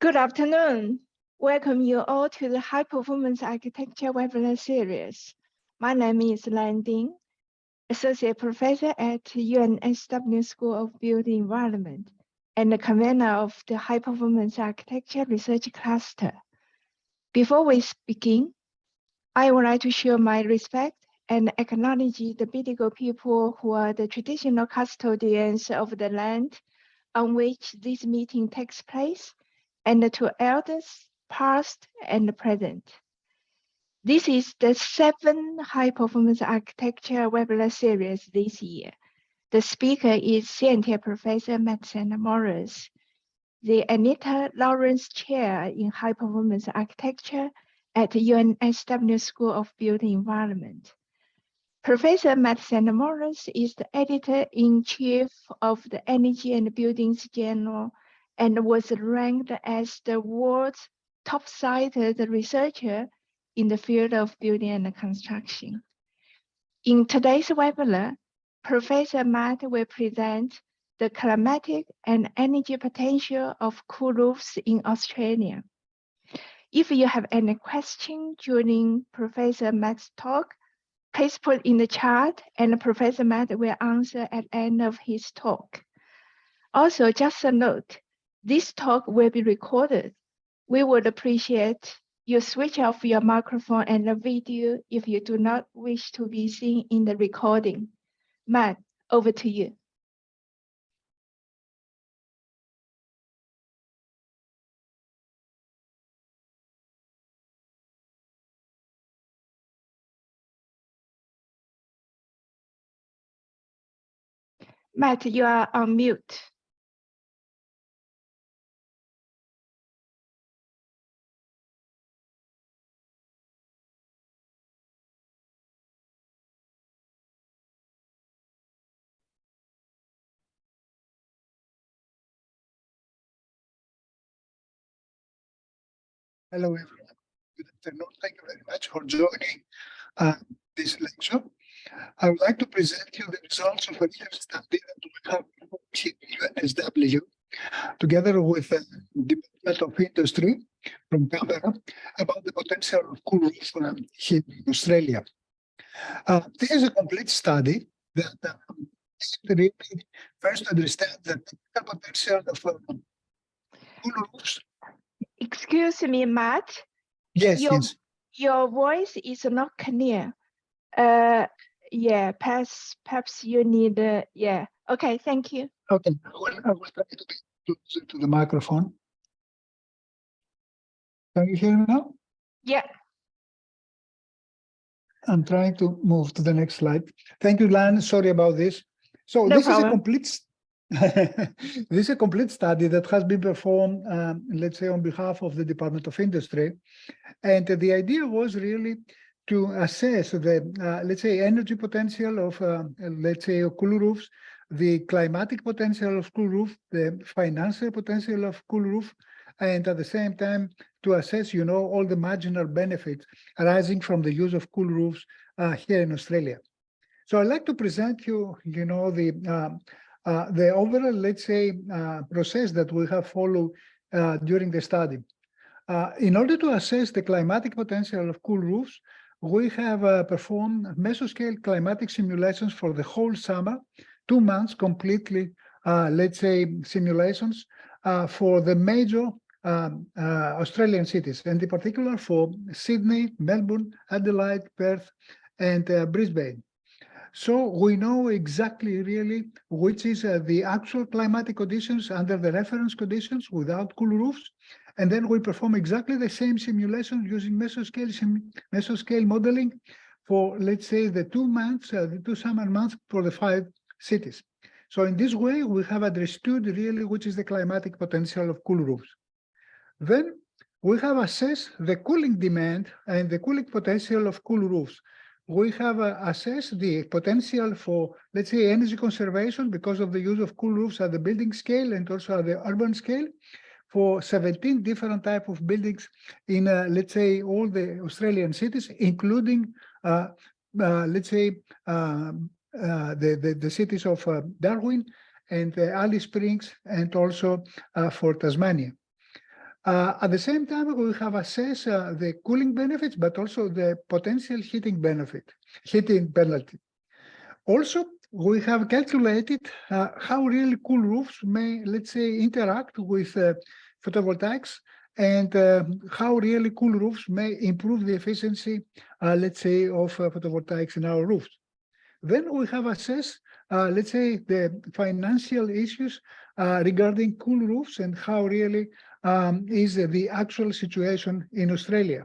Good afternoon. Welcome you all to the High Performance Architecture webinar series. My name is Lan Ding, Associate Professor at UNSW School of Built Environment and the convener of the High Performance Architecture Research Cluster. Before we begin, I would like to show my respect and acknowledge the Bidjigal people who are the traditional custodians of the land on which this meeting takes place, and to elders past and present. This is the 7th High Performance Architecture webinar series this year. The speaker is Scientia Professor Santamouris, the Anita Lawrence Chair in High Performance Architecture at UNSW School of Built Environment. Professor Santamouris is the editor-in-chief of the Energy and Buildings Journal and was ranked as the world's top-cited researcher in the field of building and construction. In today's webinar, Professor Matt will present the climatic and energy potential of cool roofs in Australia. If you have any questions during Professor Matt's talk, please put in the chat and Professor Matt will answer at the end of his talk. Also, just a note, this talk will be recorded. We would appreciate you switch off your microphone and the video if you do not wish to be seen in the recording. Matt, over to you. Matt, you are on mute. Hello, everyone. Good afternoon. Thank you very much for joining this lecture. I would like to present you the results of a research study that we have at UNSW, together with the Department of Industry from Canberra, about the potential of cool roofs here in Australia. This is a complete study that really first understands the technical potential of cool roofs. Excuse me, Matt. Yes, yes. Your voice is not clear. Yeah, perhaps you need, yeah. Okay, thank you. Okay, I will try to be closer to the microphone. Can you hear me now? Yeah. I'm trying to move to the next slide. Thank you, Lan. Sorry about this. So No this problem. is a complete this is a complete study that has been performed, let's say, on behalf of the Department of Industry. And the idea was really to assess the, let's say, energy potential of, let's say, cool roofs, the climatic potential of cool roof, the financial potential of cool roof, and at the same time to assess, all the marginal benefits arising from the use of cool roofs here in Australia. So I'd like to present you, the overall, let's say, process that we have followed during the study. In order to assess the climatic potential of cool roofs, we have performed mesoscale climatic simulations for the whole summer, 2 months completely, let's say, simulations for the major Australian cities, and in particular for Sydney, Melbourne, Adelaide, Perth, and Brisbane. So we know exactly really which is the actual climatic conditions under the reference conditions without cool roofs. And then we perform exactly the same simulation using mesoscale modeling for, let's say, the 2 months, the 2 summer months for the 5 cities. So in this way, we have understood really which is the climatic potential of cool roofs. Then we have assessed the cooling demand and the cooling potential of cool roofs. We have assessed the potential for, let's say, energy conservation because of the use of cool roofs at the building scale and also at the urban scale for 17 different types of buildings in, let's say, all the Australian cities, including, let's say, the cities of Darwin and Alice Springs, and also for Tasmania. At the same time, we have assessed the cooling benefits, but also the potential heating penalty. Also, we have calculated how really cool roofs may, let's say, interact with photovoltaics, and how really cool roofs may improve the efficiency, let's say, of photovoltaics in our roofs. Then we have assessed, let's say, the financial issues regarding cool roofs and how really is the actual situation in Australia.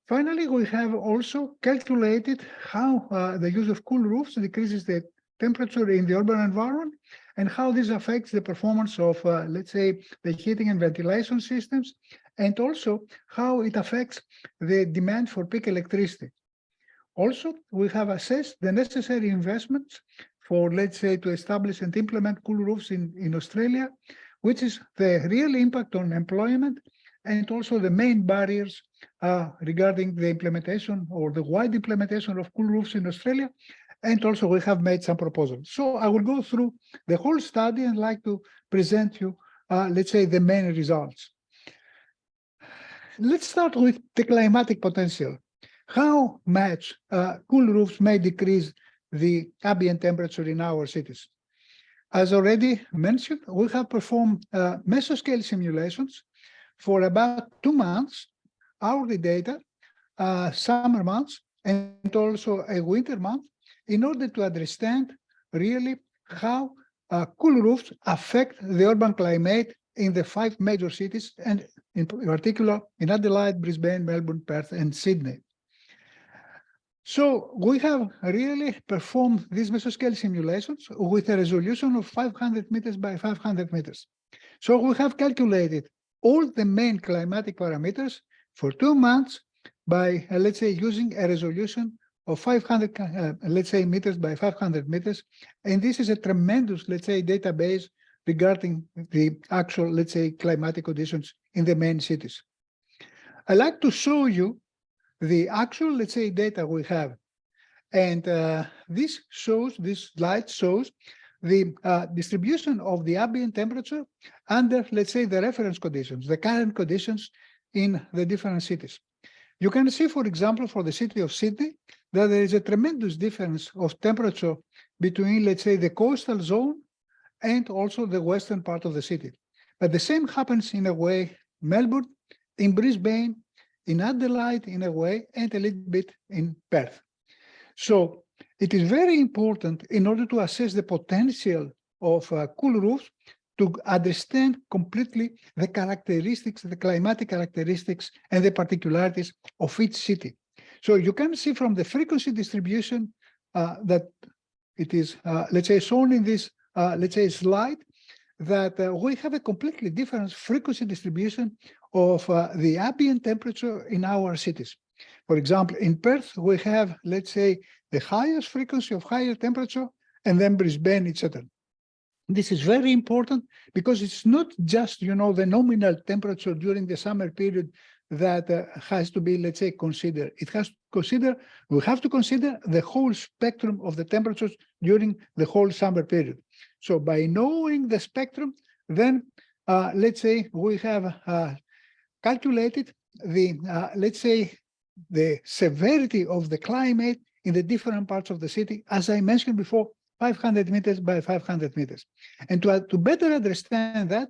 Finally, we have also calculated how the use of cool roofs decreases the temperature in the urban environment and how this affects the performance of, let's say, the heating and ventilation systems, and also how it affects the demand for peak electricity. Also, we have assessed the necessary investments for, let's say, to establish and implement cool roofs in Australia, which is the real impact on employment, and also the main barriers regarding the implementation or the wide implementation of cool roofs in Australia. And also we have made some proposals. So I will go through the whole study and like to present you, let's say, the main results. Let's start with the climatic potential. How much cool roofs may decrease the ambient temperature in our cities? As already mentioned, we have performed mesoscale simulations for about 2 months, hourly data, summer months, and also a winter month, in order to understand really how cool roofs affect the urban climate in the 5 major cities, and in particular in Adelaide, Brisbane, Melbourne, Perth, and Sydney. So we have really performed these mesoscale simulations with a resolution of 500 meters by 500 meters. So we have calculated all the main climatic parameters for 2 months by, let's say, using a resolution of 500, let's say, meters by 500 meters. And this is a tremendous, let's say, database regarding the actual, let's say, climatic conditions in the main cities. I like to show you the actual, let's say, data we have. And this slide shows the distribution of the ambient temperature under, let's say, the reference conditions, the current conditions in the different cities. You can see, for example, for the city of Sydney, that there is a tremendous difference of temperature between, let's say, the coastal zone and also the western part of the city. But the same happens in a way Melbourne, in Brisbane, in Adelaide in a way, and a little bit in Perth. So it is very important in order to assess the potential of cool roofs to understand completely the characteristics, the climatic characteristics, and the particularities of each city. So you can see from the frequency distribution that it is, let's say, shown in this, let's say, slide, that we have a completely different frequency distribution of the ambient temperature in our cities. For example, in Perth, we have, let's say, the highest frequency of higher temperature, and then Brisbane, etc. This is very important because it's not just, you know, the nominal temperature during the summer period that has to be, let's say, considered. It has to consider, we have to consider the whole spectrum of the temperatures during the whole summer period. So by knowing the spectrum, then let's say we have calculated the, let's say, the severity of the climate in the different parts of the city, as I mentioned before, 500 meters by 500 meters. And to better understand that,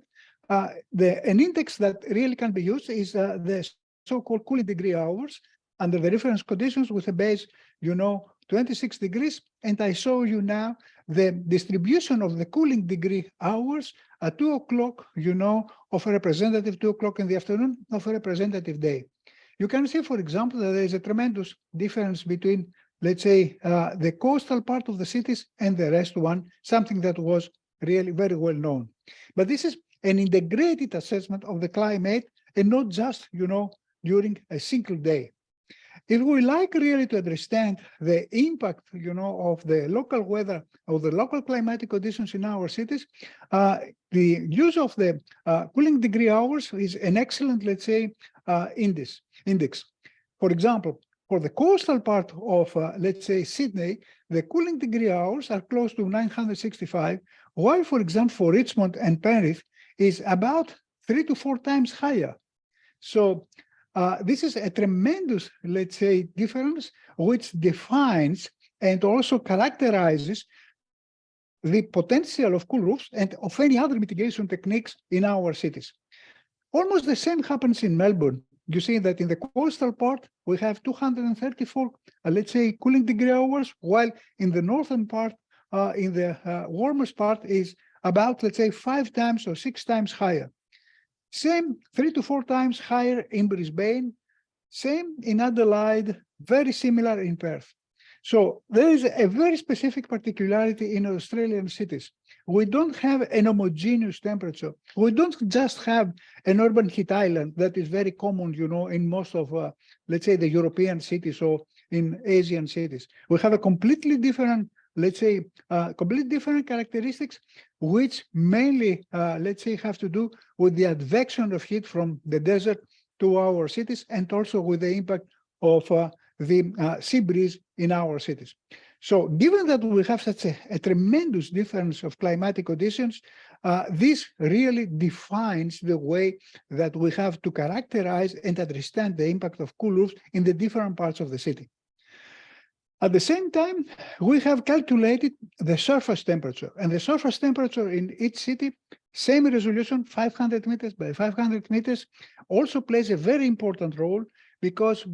an index that really can be used is the so-called cooling degree hours under the reference conditions with a base, you know, 26 degrees. And I show you now the distribution of the cooling degree hours at 2 o'clock, you know, of a representative 2 o'clock in the afternoon of a representative day. You can see, for example, that there is a tremendous difference between, let's say, the coastal part of the cities and the rest one, something that was really very well known. But this is an integrated assessment of the climate and not just, you know, during a single day. If we like really to understand the impact, you know, of the local weather or the local climatic conditions in our cities, the use of the cooling degree hours is an excellent, let's say, index. For example, for the coastal part of, let's say, Sydney, the cooling degree hours are close to 965, while, for example, for Richmond and Penrith is about 3 to 4 times higher. So this is a tremendous, let's say, difference, which defines and also characterizes the potential of cool roofs and of any other mitigation techniques in our cities. Almost the same happens in Melbourne. You see that in the coastal part, we have 234, let's say, cooling degree hours, while in the northern part, in the warmest part is about, let's say, 5 times or 6 times higher. Same 3 to 4 times higher in Brisbane, same in Adelaide, very similar in Perth. So there is a very specific particularity in Australian cities. We don't have an homogeneous temperature. We don't just have an urban heat island that is very common, you know, in most of, let's say, the European cities or in Asian cities. We have a completely different, let's say, completely different characteristics, which mainly, let's say, have to do with the advection of heat from the desert to our cities, and also with the impact of the sea breeze in our cities. So given that we have such a tremendous difference of climatic conditions, this really defines the way that we have to characterize and understand the impact of cool roofs in the different parts of the city. At the same time, we have calculated the surface temperature, and the surface temperature in each city, same resolution, 500 meters by 500 meters, also plays a very important role, because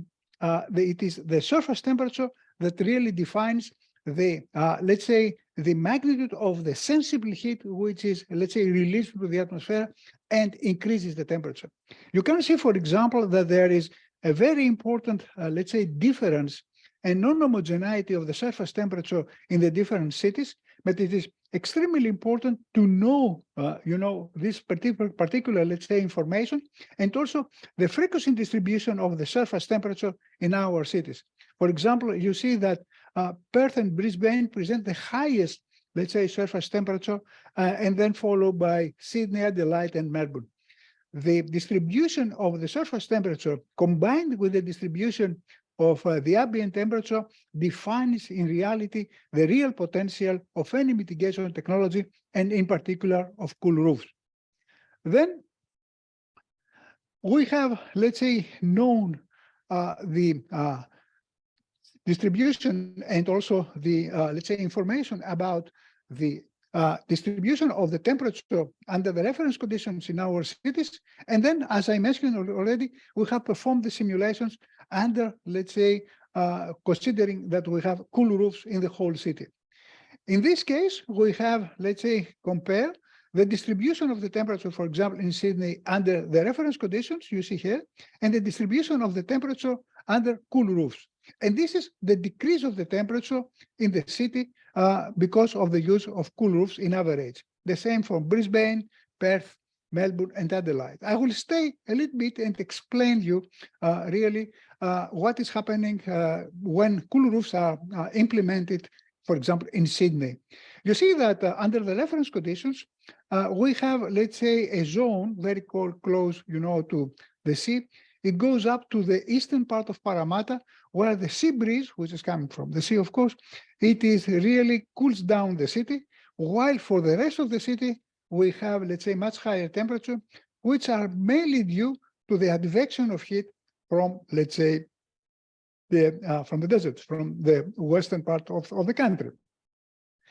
it is the surface temperature that really defines the, let's say, the magnitude of the sensible heat, which is, let's say, released to the atmosphere and increases the temperature. You can see, for example, that there is a very important, let's say, difference and non-homogeneity of the surface temperature in the different cities, but it is extremely important to know, you know, this particular, let's say, information, and also the frequency distribution of the surface temperature in our cities. For example, you see that Perth and Brisbane present the highest, let's say, surface temperature, and then followed by Sydney, Adelaide, and Melbourne. The distribution of the surface temperature combined with the distribution of the ambient temperature defines in reality the real potential of any mitigation technology, and in particular of cool roofs. Then we have, let's say, known the distribution and also the, let's say, information about the distribution of the temperature under the reference conditions in our cities. And then, as I mentioned already, we have performed the simulations under, let's say, considering that we have cool roofs in the whole city. In this case, we have, let's say, compare the distribution of the temperature, for example, in Sydney under the reference conditions you see here, and the distribution of the temperature under cool roofs. And this is the decrease of the temperature in the city because of the use of cool roofs in average. The same for Brisbane, Perth, Melbourne, and Adelaide. I will stay a little bit and explain you really what is happening when cool roofs are implemented, for example, in Sydney. You see that under the reference conditions, we have, let's say, a zone very close, you know, to the sea. It goes up to the eastern part of Parramatta, where the sea breeze, which is coming from the sea, of course, it is really cools down the city, while for the rest of the city, we have, let's say, much higher temperature, which are mainly due to the advection of heat from, let's say, from the deserts, from the western part of the country.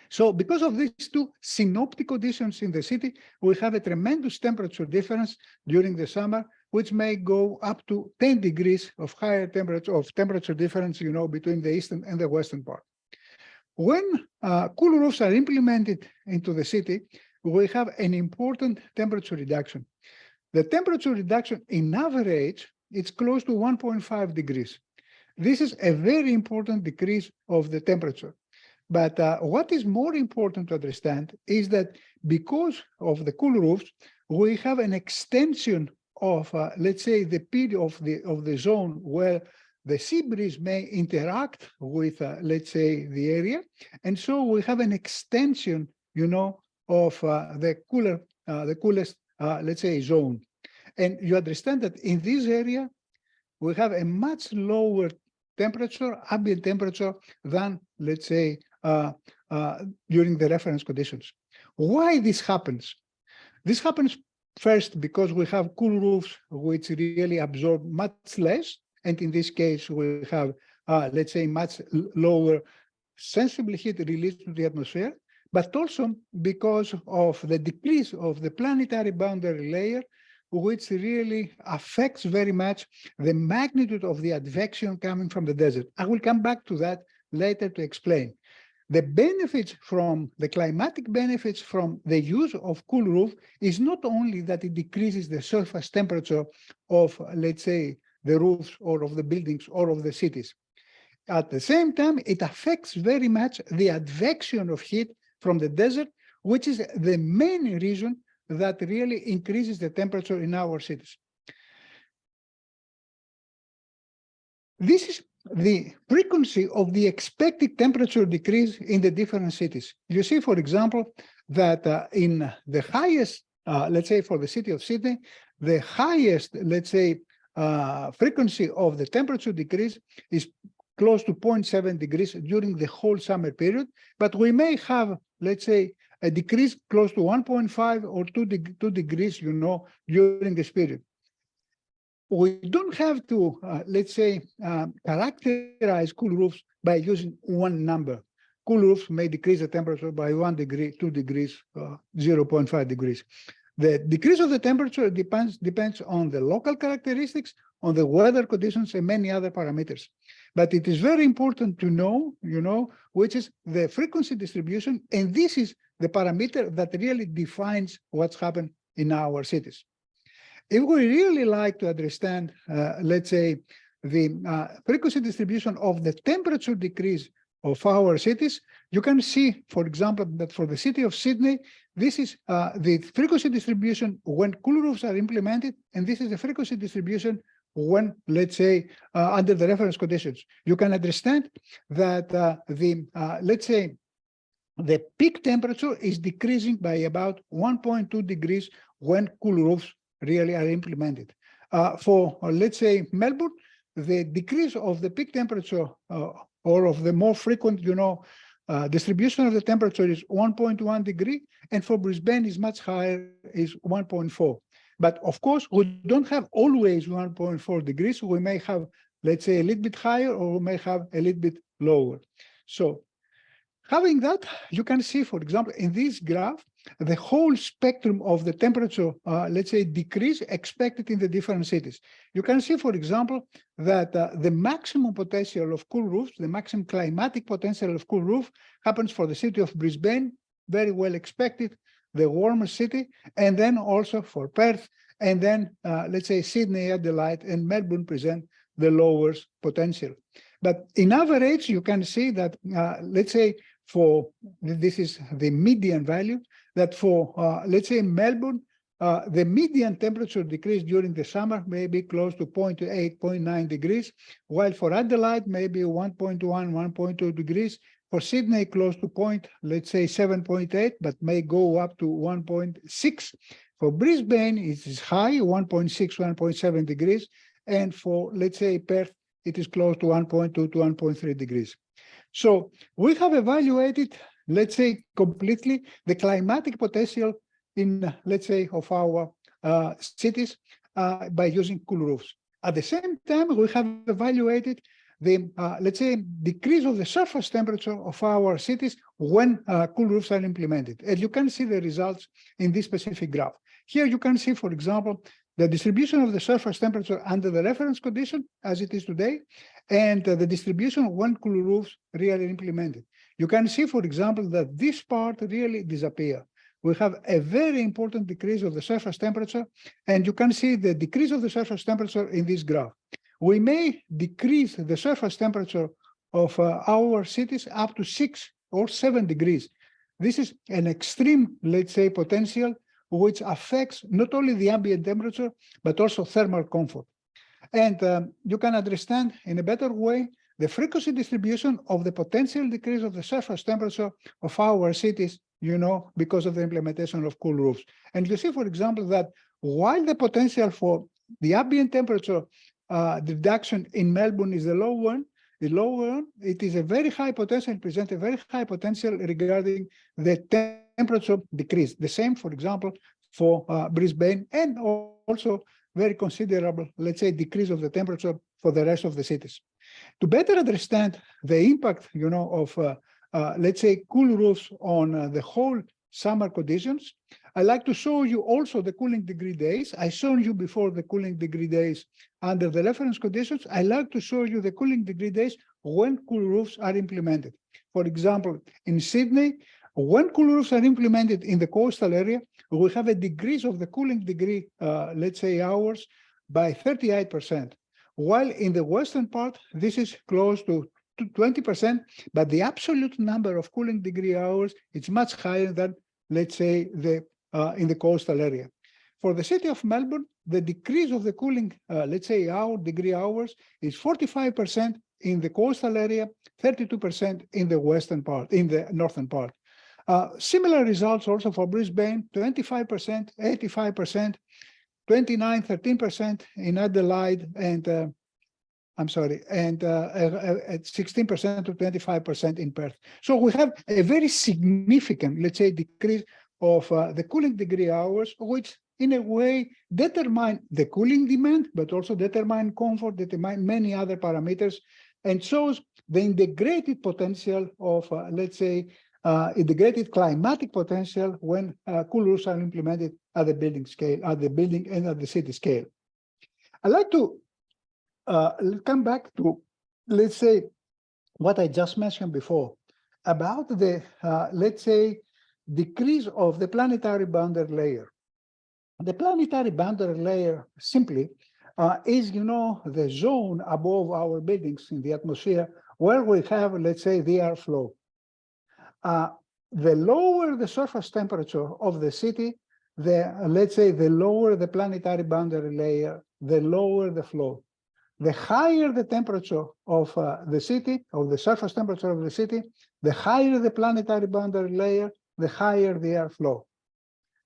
So because of these two synoptic conditions in the city, we have a tremendous temperature difference during the summer, which may go up to 10 degrees of higher temperature difference, you know, between the eastern and the western part. When cool roofs are implemented into the city, we have an important temperature reduction. The temperature reduction in average, it's close to 1.5 degrees. This is a very important decrease of the temperature. But what is more important to understand is that because of the cool roofs, we have an extension of, let's say, the period of the zone where the sea breeze may interact with, let's say, the area. And so we have an extension, you know, of the coolest, let's say, zone. And you understand that in this area, we have a much lower temperature, ambient temperature, than, let's say, during the reference conditions. Why this happens? This happens First, because we have cool roofs which really absorb much less, and in this case we have, let's say, much lower sensible heat released to the atmosphere, but also because of the decrease of the planetary boundary layer, which really affects very much the magnitude of the advection coming from the desert. I will come back to that later to explain. The benefits from the climatic benefits from the use of cool roof is not only that it decreases the surface temperature of, let's say, the roofs or of the buildings or of the cities. At the same time, it affects very much the advection of heat from the desert, which is the main reason that really increases the temperature in our cities. This is the frequency of the expected temperature decrease in the different cities. You see, for example, that in the highest, let's say for the city of Sydney, the highest, let's say, frequency of the temperature decrease is close to 0.7 degrees during the whole summer period, but we may have, let's say, a decrease close to 1.5 or 2 degrees, during this period. We don't have to, let's say, characterize cool roofs by using one number. Cool roofs may decrease the temperature by 1 degree, 2 degrees, 0.5 degrees. The decrease of the temperature depends on the local characteristics, on the weather conditions, and many other parameters. But it is very important to know, which is the frequency distribution, and this is the parameter that really defines what's happened in our cities. If we really like to understand, let's say, the frequency distribution of the temperature decrease of our cities, you can see, for example, that for the city of Sydney, this is the frequency distribution when cool roofs are implemented, and this is the frequency distribution when, let's say, under the reference conditions. You can understand that let's say, the peak temperature is decreasing by about 1.2 degrees when cool roofs really are implemented. For, let's say, Melbourne, the decrease of the peak temperature or of the more frequent, distribution of the temperature is 1.1 degree, and for Brisbane is much higher, is 1.4. But of course, we don't have always 1.4 degrees. We may have, let's say, a little bit higher, or we may have a little bit lower. So having that, you can see, for example, in this graph, the whole spectrum of the temperature, let's say, decrease expected in the different cities. You can see, for example, that the maximum potential of cool roofs, the maximum climatic potential of cool roof happens for the city of Brisbane, very well expected, the warmest city, and then also for Perth, and then, let's say, Sydney, Adelaide, and Melbourne present the lowest potential. But in average, you can see that, let's say, for, this is the median value, that for, let's say, Melbourne, the median temperature decrease during the summer may be close to 0.8, 0.9 degrees, while for Adelaide, maybe 1.1, 1.2 degrees. For Sydney, close to let's say 7.8, but may go up to 1.6. For Brisbane, it is high, 1.6, 1.7 degrees. And for, let's say, Perth, it is close to 1.2 to 1.3 degrees. So we have evaluated, let's say, completely the climatic potential in, let's say, of our cities by using cool roofs. At the same time, we have evaluated the, let's say, decrease of the surface temperature of our cities when cool roofs are implemented. And you can see the results in this specific graph. Here you can see, for example, the distribution of the surface temperature under the reference condition as it is today, and the distribution when cool roofs really implemented. You can see, for example, that this part really disappears. We have a very important decrease of the surface temperature, and you can see the decrease of the surface temperature in this graph. We may decrease the surface temperature of our cities up to 6 or 7 degrees. This is an extreme, let's say, potential which affects not only the ambient temperature, but also thermal comfort. And you can understand in a better way the frequency distribution of the potential decrease of the surface temperature of our cities, because of the implementation of cool roofs. And you see, for example, that while the potential for the ambient temperature reduction in Melbourne is the low one, it is a very high potential, presents a very high potential regarding the temperature decrease. The same, for example, for Brisbane, and also very considerable, let's say, decrease of the temperature for the rest of the cities. To better understand the impact, of, let's say, cool roofs on the whole summer conditions, I like to show you also the cooling degree days. I showed you before the cooling degree days under the reference conditions. I like to show you the cooling degree days when cool roofs are implemented. For example, in Sydney, when cool roofs are implemented in the coastal area, we have a decrease of the cooling degree, let's say, hours by 38%. While in the western part, this is close to 20%, but the absolute number of cooling degree hours is much higher than, let's say, in the coastal area. For the city of Melbourne, the decrease of the cooling, let's say, degree hours is 45% in the coastal area, 32% in the western part, in the northern part. Similar results also for Brisbane, 25%, 85%, 29, 13% in Adelaide, and at 16% to 25% in Perth. So we have a very significant, let's say, decrease of the cooling degree hours, which in a way determine the cooling demand, but also determine comfort, determine many other parameters, and shows the integrated potential of, let's say, integrated climatic potential when cool roofs are implemented at the building scale, at the building and at the city scale. I'd like to come back to, let's say, what I just mentioned before about the, let's say, decrease of the planetary boundary layer. The planetary boundary layer simply is, the zone above our buildings in the atmosphere where we have, let's say, the airflow. The lower the surface temperature of the city, let's say, the lower the planetary boundary layer, the lower the flow. The higher the temperature of the city, or the surface temperature of the city, the higher the planetary boundary layer, the higher the airflow.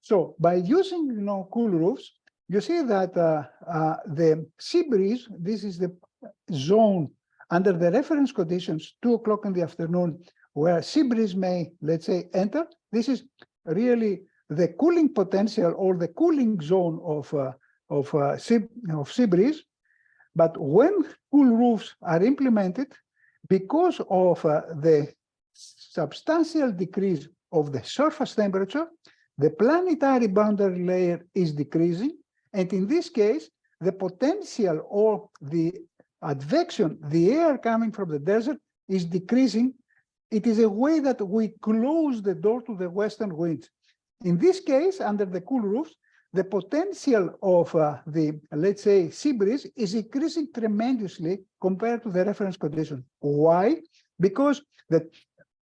So by using, cool roofs, you see that the sea breeze, this is the zone under the reference conditions, 2 o'clock in the afternoon, where sea breeze may, let's say, enter. This is really the cooling potential or the cooling zone of sea breeze. But when cool roofs are implemented, because of the substantial decrease of the surface temperature, the planetary boundary layer is decreasing. And in this case, the potential or the advection, the air coming from the desert, is decreasing. It is a way that we close the door to the western winds. In this case, under the cool roofs, the potential of the, let's say, sea breeze is increasing tremendously compared to the reference condition. Why? Because the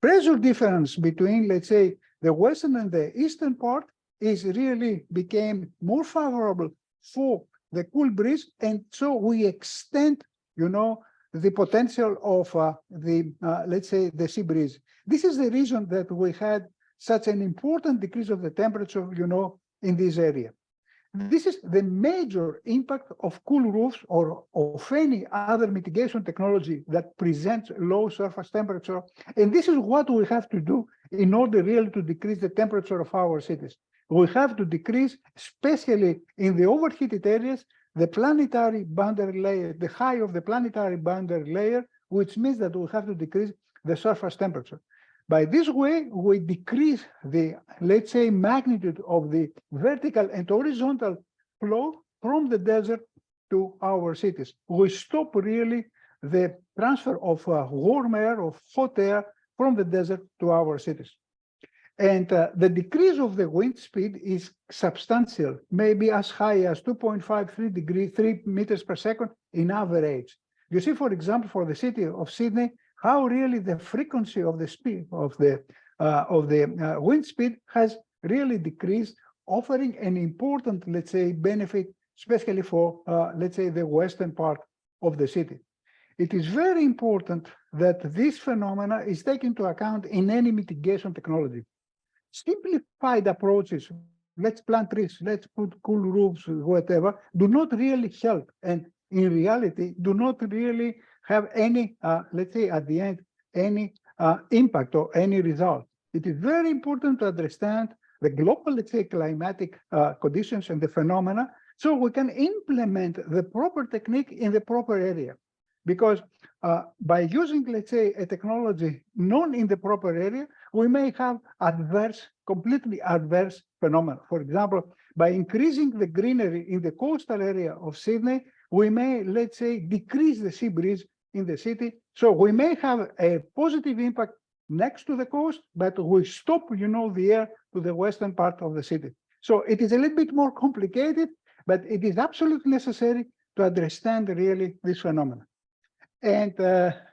pressure difference between, let's say, the western and the eastern part is really became more favorable for the cool breeze, and so we extend, the potential of let's say, the sea breeze. This is the reason that we had such an important decrease of the temperature, in this area. This is the major impact of cool roofs or of any other mitigation technology that presents low surface temperature. And this is what we have to do in order really to decrease the temperature of our cities. We have to decrease, especially in the overheated areas, the planetary boundary layer, the high of the planetary boundary layer, which means that we have to decrease the surface temperature. By this way, we decrease the, let's say, magnitude of the vertical and horizontal flow from the desert to our cities. We stop really the transfer of warm air, of hot air from the desert to our cities. And the decrease of the wind speed is substantial, maybe as high as 3 meters per second in average. You see, for example, for the city of Sydney, how really the frequency of the speed of the wind speed has really decreased, offering an important, let's say, benefit, especially for, let's say, the western part of the city. It is very important that this phenomena is taken into account in any mitigation technology. Simplified approaches, let's plant trees, let's put cool roofs, whatever, do not really help, and in reality, do not really have any, let's say, at the end, any impact or any result. It is very important to understand the global, let's say, climatic conditions and the phenomena, so we can implement the proper technique in the proper area. Because by using, let's say, a technology known in the proper area, we may have completely adverse phenomena. For example, by increasing the greenery in the coastal area of Sydney, we may, let's say, decrease the sea breeze in the city. So we may have a positive impact next to the coast, but we stop, the air to the western part of the city. So it is a little bit more complicated, but it is absolutely necessary to understand really this phenomenon. And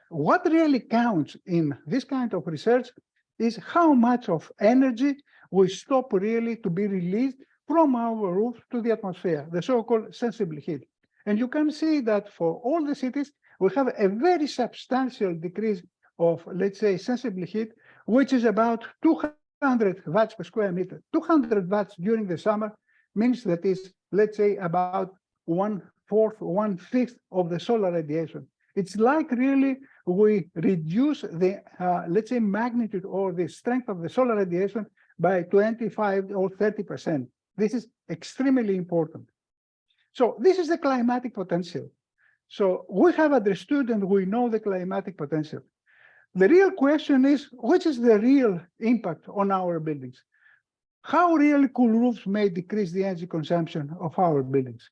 what really counts in this kind of research is how much of energy we stop really to be released from our roof to the atmosphere, the so-called sensible heat. And you can see that for all the cities, we have a very substantial decrease of, let's say, sensible heat, which is about 200 watts per square meter. 200 watts during the summer means that is, let's say, about 1/4, 1/5 of the solar radiation. It's like really we reduce the, let's say, magnitude or the strength of the solar radiation by 25 or 30%. This is extremely important. So this is the climatic potential. So we have understood and we know the climatic potential. The real question is, which is the real impact on our buildings? How really cool roofs may decrease the energy consumption of our buildings?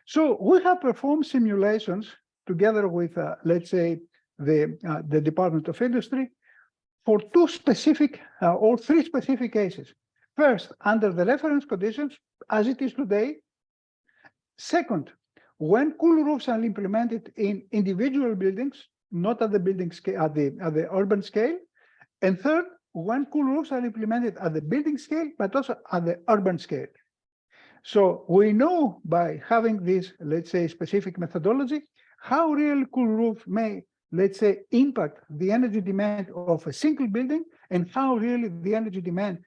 So we have performed simulations together with, let's say, the Department of Industry for two specific or three specific cases. First, under the reference conditions, as it is today. Second, when cool roofs are implemented in individual buildings, not at the building scale, at the urban scale. And third, when cool roofs are implemented at the building scale, but also at the urban scale. So we know by having this, let's say, specific methodology, how real cool roof may, let's say, impact the energy demand of a single building and how really the energy demand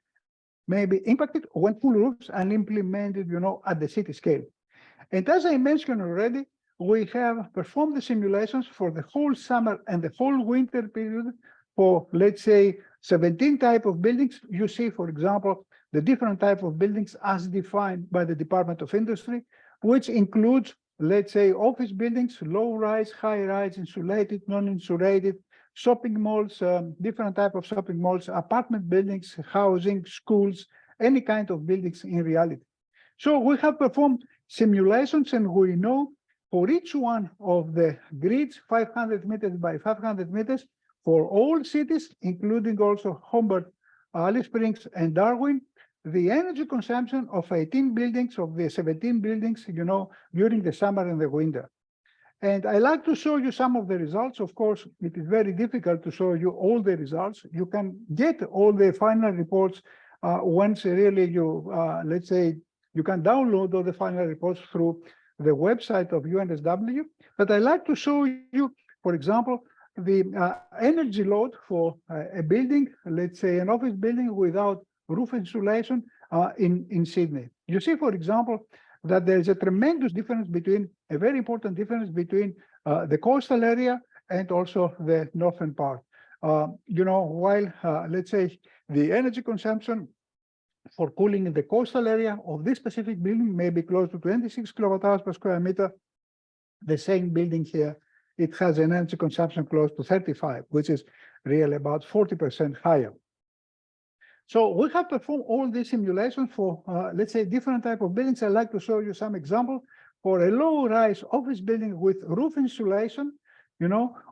may be impacted when cool roofs are implemented, at the city scale. And as I mentioned already, we have performed the simulations for the whole summer and the whole winter period for, let's say, 17 type of buildings. You see, for example, the different type of buildings as defined by the Department of Industry, which includes, let's say, office buildings, low-rise, high-rise, insulated, non-insulated, shopping malls, different type of shopping malls, apartment buildings, housing, schools, any kind of buildings in reality. So we have performed simulations and we know for each one of the grids, 500 meters by 500 meters, for all cities, including also Hobart, Alice Springs, and Darwin, the energy consumption of 18 buildings of the 17 buildings, during the summer and the winter. And I like to show you some of the results. Of course, it is very difficult to show you all the results. You can get all the final reports once really you, let's say, you can download all the final reports through the website of UNSW. But I like to show you, for example, the energy load for a building, let's say an office building without roof insulation in Sydney. You see, for example, that there is a tremendous difference between, a very important difference between the coastal area and also the northern part. While, let's say, the energy consumption for cooling in the coastal area of this specific building may be close to 26 kilowatt-hours per square meter, the same building here, it has an energy consumption close to 35, which is really about 40% higher. So we have performed all these simulations for, let's say, different type of buildings. I'd like to show you some example for a low-rise office building with roof insulation.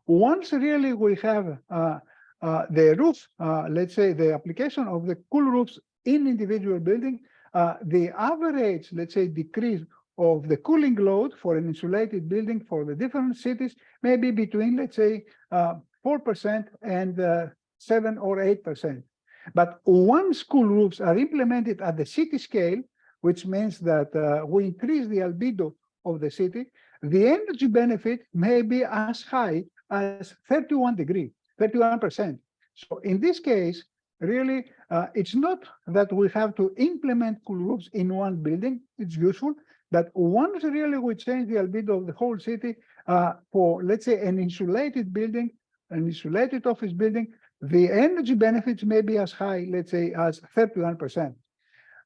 Once really we have the roof, let's say, the application of the cool roofs in individual building, the average, let's say, decrease of the cooling load for an insulated building for the different cities may be between, let's say, 4% and 7 or 8%. But once cool roofs are implemented at the city scale, which means that we increase the albedo of the city, the energy benefit may be as high as 31%. So in this case, really, it's not that we have to implement cool roofs in one building. It's useful, but once really we change the albedo of the whole city for, let's say, an insulated building, an insulated office building, the energy benefits may be as high, let's say, as 31%.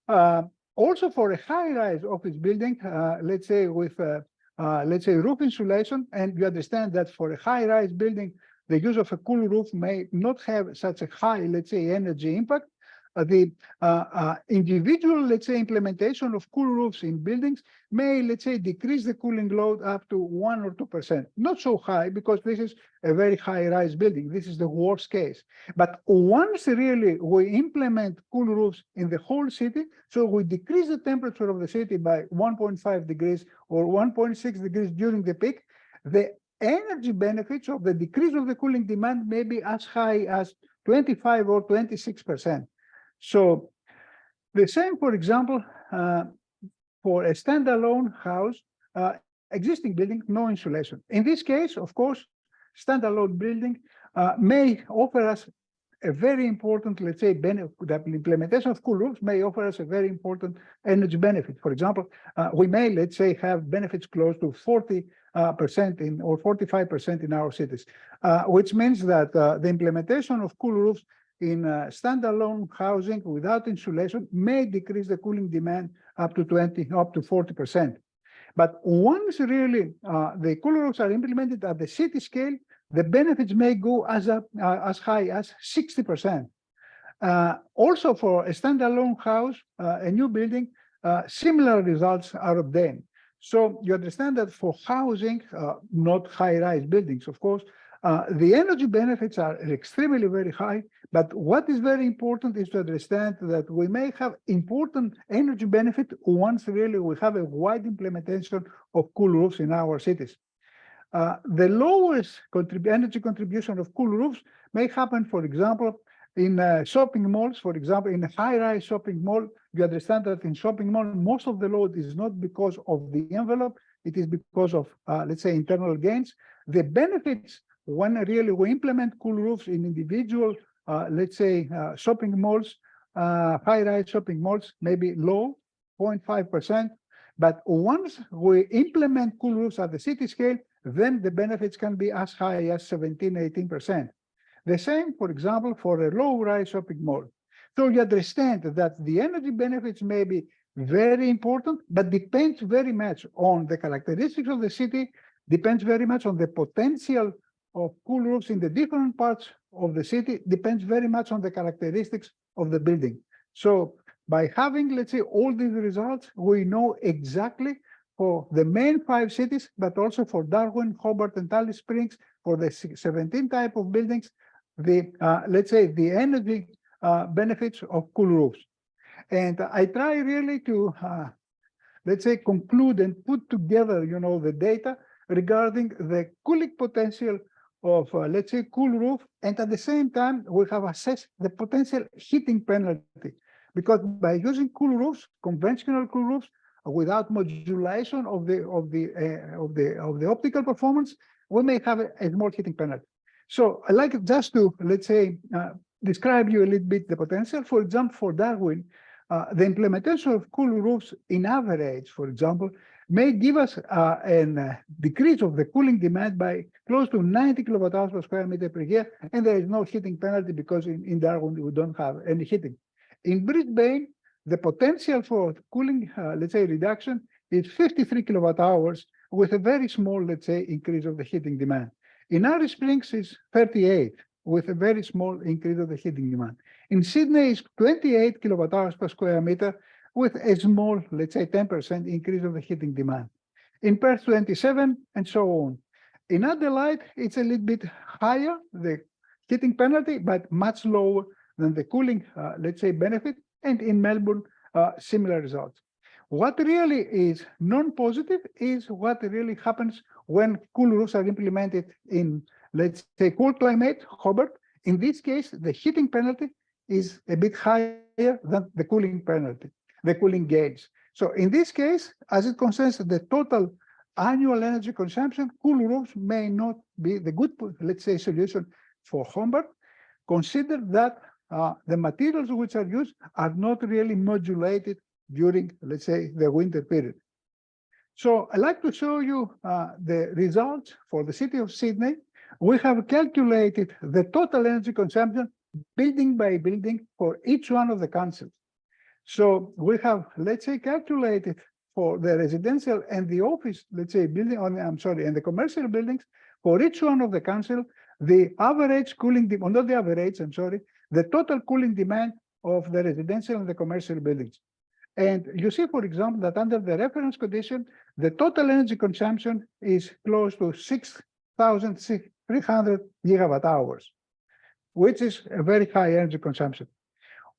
Also for a high-rise office building, let's say with let's say roof insulation, and you understand that for a high-rise building, the use of a cool roof may not have such a high, let's say, energy impact. The individual, let's say, implementation of cool roofs in buildings may, let's say, decrease the cooling load up to 1 or 2%. Not so high, because this is a very high-rise building. This is the worst case. But once really we implement cool roofs in the whole city, so we decrease the temperature of the city by 1.5 degrees or 1.6 degrees during the peak, the energy benefits of the decrease of the cooling demand may be as high as 25 or 26%. So the same, for example, for a standalone house, existing building, no insulation. In this case, of course, standalone building may offer us a very important, let's say, benefit. The implementation of cool roofs may offer us a very important energy benefit. For example, we may, let's say, have benefits close to 40% in or 45% in our cities, which means that the implementation of cool roofs in standalone housing without insulation may decrease the cooling demand up to 40%. But once really the cool roofs are implemented at the city scale, the benefits may go as high as 60%. Also for a standalone house, a new building, similar results are obtained. So you understand that for housing, not high-rise buildings, of course, the energy benefits are extremely very high, but what is very important is to understand that we may have important energy benefit once really we have a wide implementation of cool roofs in our cities. The lowest energy contribution of cool roofs may happen, for example, in shopping malls. For example, in a high-rise shopping mall, you understand that in shopping mall, most of the load is not because of the envelope, it is because of, let's say, internal gains. The benefits when really we implement cool roofs in individual, let's say, shopping malls, high-rise shopping malls, may be low, 0.5%. But once we implement cool roofs at the city scale, then the benefits can be as high as 17, 18%. The same, for example, for a low-rise shopping mall. So you understand that the energy benefits may be very important, but depends very much on the characteristics of the city, depends very much on the potential of cool roofs in the different parts of the city, depends very much on the characteristics of the building. So by having, let's say, all these results, we know exactly for the main 5 cities, but also for Darwin, Hobart, and Alice Springs, for the 17 type of buildings, the let's say the energy benefits of cool roofs. And I try really to let's say conclude and put together, you know, the data regarding the cooling potential of let's say cool roof, and at the same time we have assessed the potential heating penalty, because by using cool roofs, conventional cool roofs, without modulation of the optical performance, we may have a small heating penalty. So I like just to, let's say, describe you a little bit the potential. For example, for Darwin, the implementation of cool roofs in average, for example, may give us a decrease of the cooling demand by close to 90 kilowatt hours per square meter per year, and there is no heating penalty because in Darwin we don't have any heating. In Brisbane, the potential for cooling, let's say, reduction is 53 kilowatt hours with a very small, let's say, increase of the heating demand. In Alice Springs, it's 38 with a very small increase of the heating demand. In Sydney, it's 28 kilowatt hours per square meter with a small, let's say, 10% increase of the heating demand. In Perth, 27, and so on. In Adelaide, it's a little bit higher, the heating penalty, but much lower than the cooling, let's say, benefit. And in Melbourne, similar results. What really is non-positive is what really happens when cool roofs are implemented in, let's say, cold climate, Hobart. In this case, the heating penalty is a bit higher than the cooling penalty, the cooling gains. So in this case, as it concerns the total annual energy consumption, cool roofs may not be the good, let's say, solution for Hobart. Consider that the materials which are used are not really modulated during, let's say, the winter period. So I'd like to show you the results for the city of Sydney. We have calculated the total energy consumption building by building for each one of the councils. So we have, let's say, calculated for the residential and the office, let's say, building on, I'm sorry, and the commercial buildings, for each one of the council, the average cooling, not the average, I'm sorry, the total cooling demand of the residential and the commercial buildings. And you see, for example, that under the reference condition, the total energy consumption is close to 6,300 gigawatt hours, which is a very high energy consumption.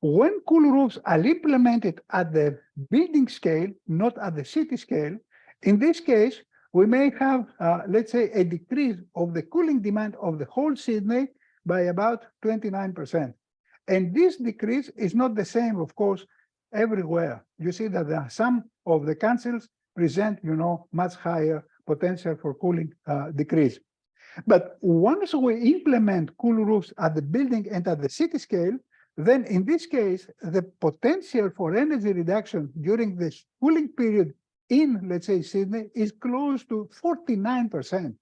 When cool roofs are implemented at the building scale, not at the city scale, in this case, we may have, let's say, a decrease of the cooling demand of the whole Sydney by about 29%. And this decrease is not the same, of course, everywhere. You see that there are some of the councils present, much higher potential for cooling decrease. But once we implement cool roofs at the building and at the city scale, then in this case, the potential for energy reduction during this cooling period in, let's say, Sydney is close to 49%.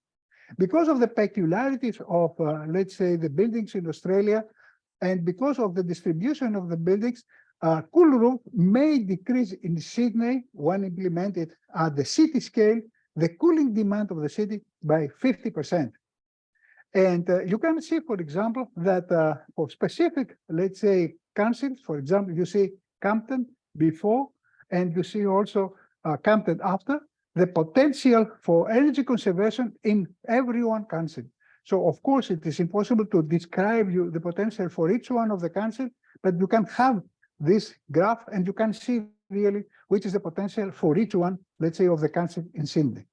Because of the peculiarities of, let's say, the buildings in Australia, and because of the distribution of the buildings, cool roof may decrease in Sydney when implemented at the city scale, the cooling demand of the city by 50%. And you can see, for example, that for specific, let's say, councils, for example, you see Campton before, and you see also Campton after, the potential for energy conservation in every one council. So, of course, it is impossible to describe you the potential for each one of the council, but you can have this graph and you can see really which is the potential for each one, let's say, of the council in Sydney.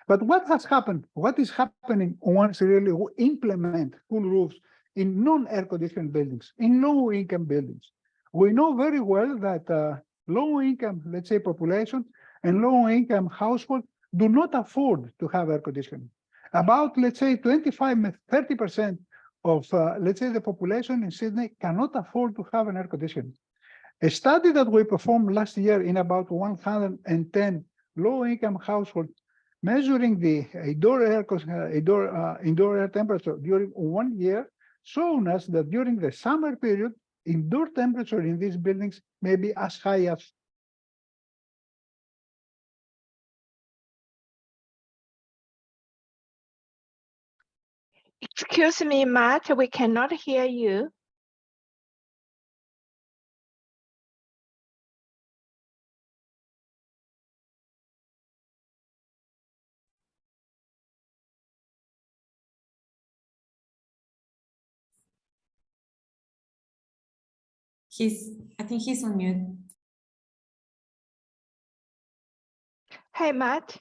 But what has happened? What is happening once really we implement cool roofs in non-air conditioned buildings, in low-income buildings? We know very well that low-income, let's say, population and low-income households do not afford to have air conditioning. About, let's say, 25–30% of, let's say, the population in Sydney cannot afford to have an air conditioning. A study that we performed last year in about 110 low-income households, measuring the indoor air temperature during 1 year, shown us that during the summer period, indoor temperature in these buildings may be as high as. Excuse me, Matt, we cannot hear you. I think he's on mute. Hey, Matt.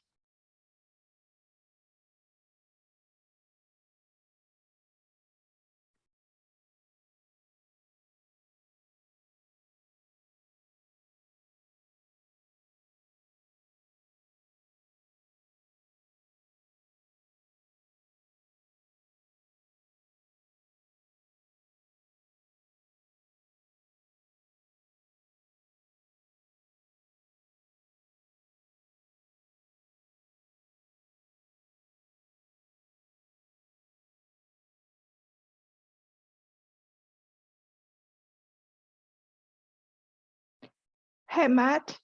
Hey, Matt.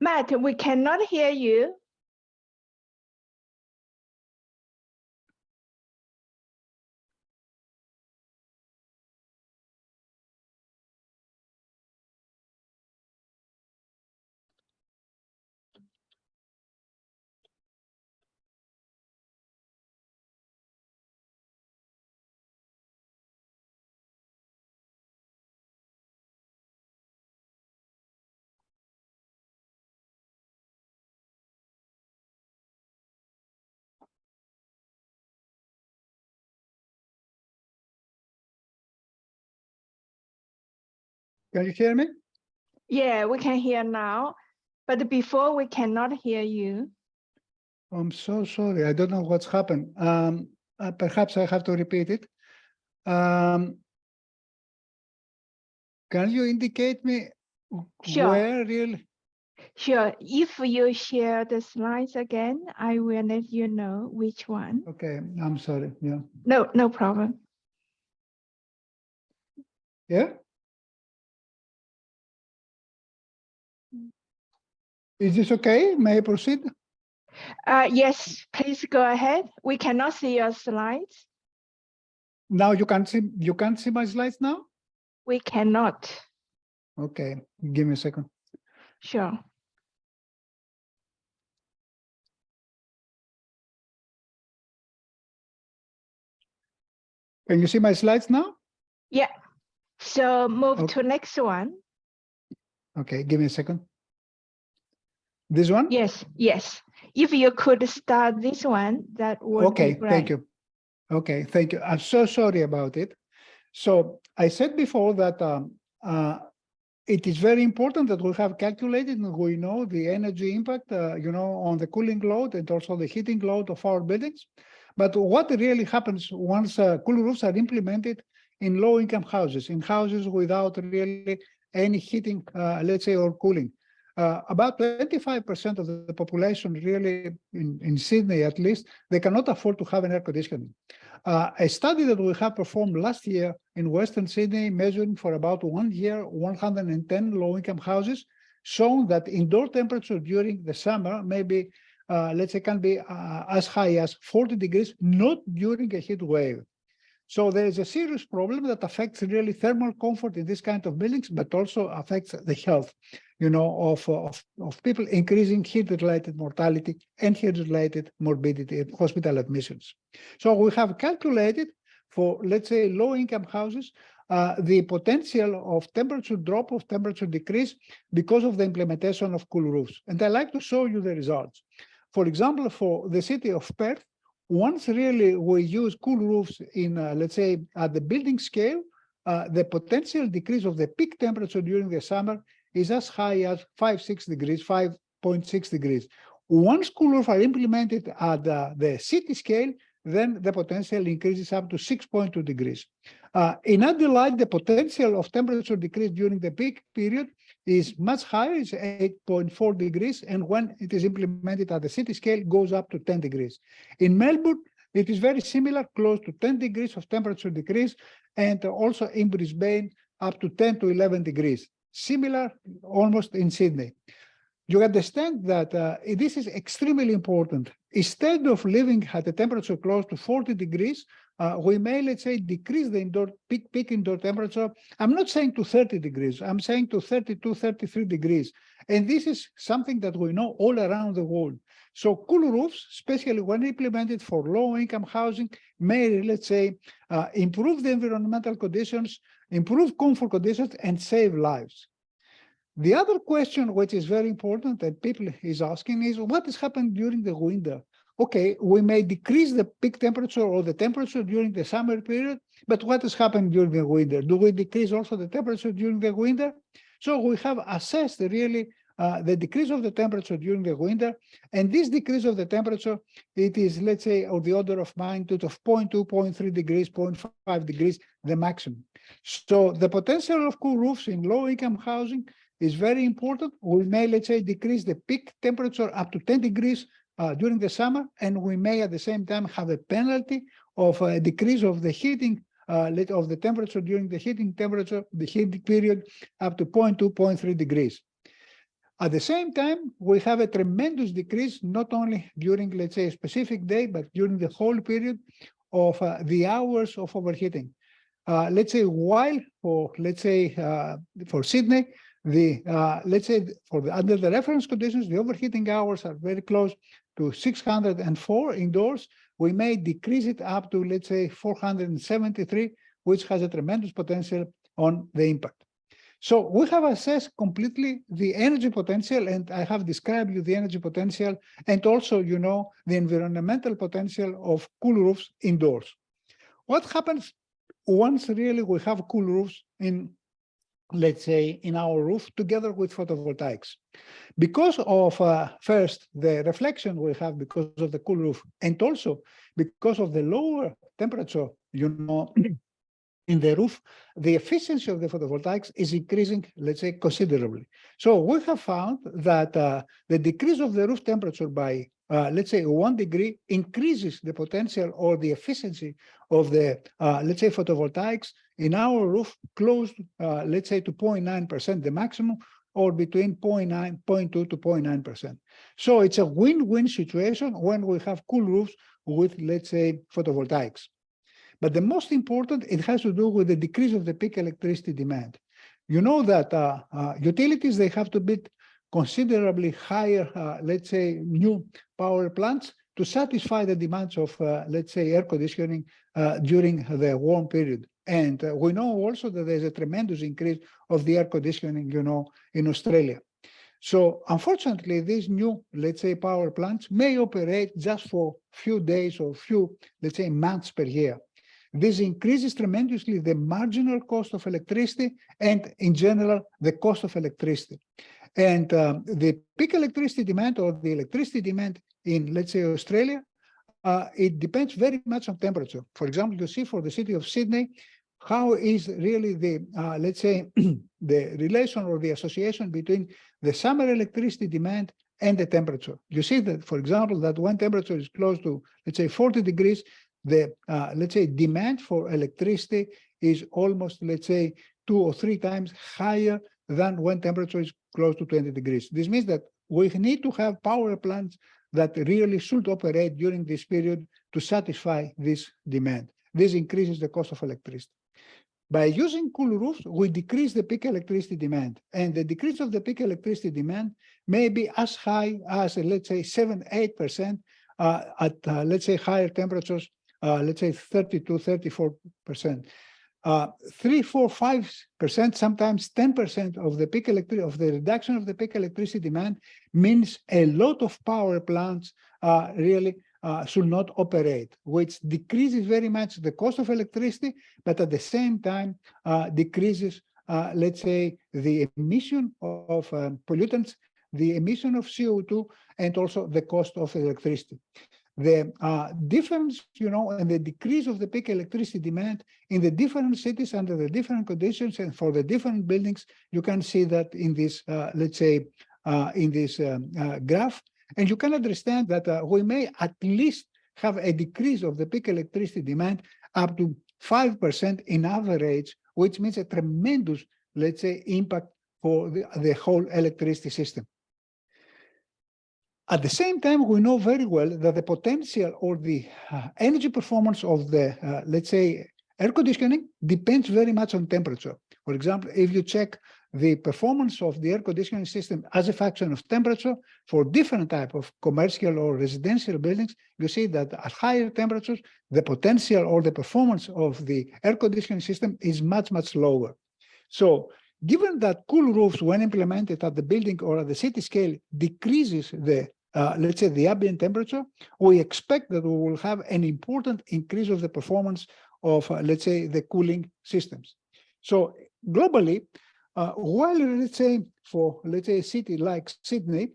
Matt, we cannot hear you. Can you hear me? Yeah, we can hear now, but before we cannot hear you. I'm so sorry. I don't know what's happened. Perhaps I have to repeat it. Can you indicate me Sure. where really? Sure. If you share the slides again, I will let you know which one. Okay, I'm sorry. Yeah. No problem. Yeah? Is this okay? May I proceed? Yes, please go ahead. We cannot see your slides. Now you can't see my slides now? We cannot. Okay, give me a second. Sure. Can you see my slides now? Yeah. So move Okay. to next one. Okay, give me a second. This one? Yes, yes. If you could start this one, that would Okay, be great. thank you. Okay, thank you. I'm so sorry about it. So I said before that it is very important that we have calculated and we know the energy impact, on the cooling load and also the heating load of our buildings. But what really happens once cool roofs are implemented in low-income houses, in houses without really any heating, let's say, or cooling? About 25% of the population really in Sydney, at least, they cannot afford to have an air conditioning. A study that we have performed last year in Western Sydney, measuring for about 1 year, 110 low-income houses, shown that indoor temperature during the summer maybe, let's say, can be as high as 40 degrees, not during a heat wave. So there is a serious problem that affects really thermal comfort in this kind of buildings, but also affects the health, of people, increasing heat-related mortality and heat-related morbidity and hospital admissions. So we have calculated for, let's say, low-income houses, the potential of temperature drop, of temperature decrease because of the implementation of cool roofs. And I'd like to show you the results. For example, for the city of Perth, once really we use cool roofs in, let's say, at the building scale, the potential decrease of the peak temperature during the summer is as high as 5.6 degrees. Once cool roofs are implemented at the city scale, then the potential increases up to 6.2 degrees. In Adelaide, the potential of temperature decrease during the peak period is much higher, it's 8.4 degrees, and when it is implemented at the city scale, goes up to 10 degrees. In Melbourne, it is very similar, close to 10 degrees of temperature decrease, and also in Brisbane, up to 10 to 11 degrees. Similar almost in Sydney. You understand that this is extremely important. Instead of living at a temperature close to 40 degrees, we may, let's say, decrease the indoor peak indoor temperature. I'm not saying to 30 degrees, I'm saying to 32, 33 degrees. And this is something that we know all around the world. So cool roofs, especially when implemented for low-income housing, may, let's say, improve the environmental conditions, improve comfort conditions, and save lives. The other question, which is very important that people is asking, is what is happening during the winter? Okay, we may decrease the peak temperature or the temperature during the summer period, but what is happening during the winter? Do we decrease also the temperature during the winter? So we have assessed really the decrease of the temperature during the winter, and this decrease of the temperature, it is, let's say, of the order of magnitude of 0.2, 0.3 degrees, 0.5 degrees, the maximum. So the potential of cool roofs in low-income housing is very important. We may, let's say, decrease the peak temperature up to 10 degrees during the summer, and we may at the same time have a penalty of a decrease of the heating of the temperature during the heating period up to 0.2, 0.3 degrees. At the same time, we have a tremendous decrease, not only during, let's say, a specific day, but during the whole period of the hours of overheating. Let's say while for, let's say, for Sydney, let's say under the reference conditions, the overheating hours are very close to 604 indoors. We may decrease it up to, let's say, 473, which has a tremendous potential on the impact. So we have assessed completely the energy potential, and I have described you the energy potential and also, the environmental potential of cool roofs indoors. What happens once really we have cool roofs in, let's say, in our roof together with photovoltaics? Because of, first, the reflection we have because of the cool roof, and also because of the lower temperature, in the roof, the efficiency of the photovoltaics is increasing, let's say, considerably. So we have found that the decrease of the roof temperature by, let's say, 1 degree increases the potential or the efficiency of the, let's say, photovoltaics in our roof close, let's say, to 0.9%, the maximum, or between 0.2 to 0.9%. So it's a win-win situation when we have cool roofs with, let's say, photovoltaics. But the most important, it has to do with the decrease of the peak electricity demand. You know that utilities, they have to build considerably higher, let's say, new power plants to satisfy the demands of, let's say, air conditioning during the warm period. And we know also that there's a tremendous increase of the air conditioning, in Australia. So unfortunately, these new, let's say, power plants may operate just for few days or few, let's say, months per year. This increases tremendously the marginal cost of electricity and, in general, the cost of electricity. And the peak electricity demand or the electricity demand in, let's say, Australia, it depends very much on temperature. For example, you see for the city of Sydney, how is really the, let's say, the relation or the association between the summer electricity demand and the temperature. You see that, for example, that when temperature is close to, let's say, 40 degrees, the, let's say, demand for electricity is almost, let's say, 2 or 3 times higher than when temperature is close to 20 degrees. This means that we need to have power plants that really should operate during this period to satisfy this demand. This increases the cost of electricity. By using cool roofs, we decrease the peak electricity demand, and the decrease of the peak electricity demand may be as high as, let's say, 7-8% at, let's say, higher temperatures, let's say 32, 34%. 3, 4, 5%, sometimes 10% of the peak electricity, of the reduction of the peak electricity demand means a lot of power plants really should not operate, which decreases very much the cost of electricity, but at the same time decreases, let's say, the emission of pollutants, the emission of CO2, and also the cost of electricity. The difference, and the decrease of the peak electricity demand in the different cities under the different conditions and for the different buildings, you can see that in this, let's say, in this graph. And you can understand that we may at least have a decrease of the peak electricity demand up to 5% in average, which means a tremendous, let's say, impact for the whole electricity system. At the same time, we know very well that the potential or the energy performance of the, let's say, air conditioning depends very much on temperature. For example, if you check the performance of the air conditioning system as a function of temperature for different type of commercial or residential buildings, you see that at higher temperatures, the potential or the performance of the air conditioning system is much, much lower. So given that cool roofs, when implemented at the building or at the city scale, decreases the, let's say, the ambient temperature, we expect that we will have an important increase of the performance of, let's say, the cooling systems. So globally, while, let's say, for, let's say, a city like Sydney,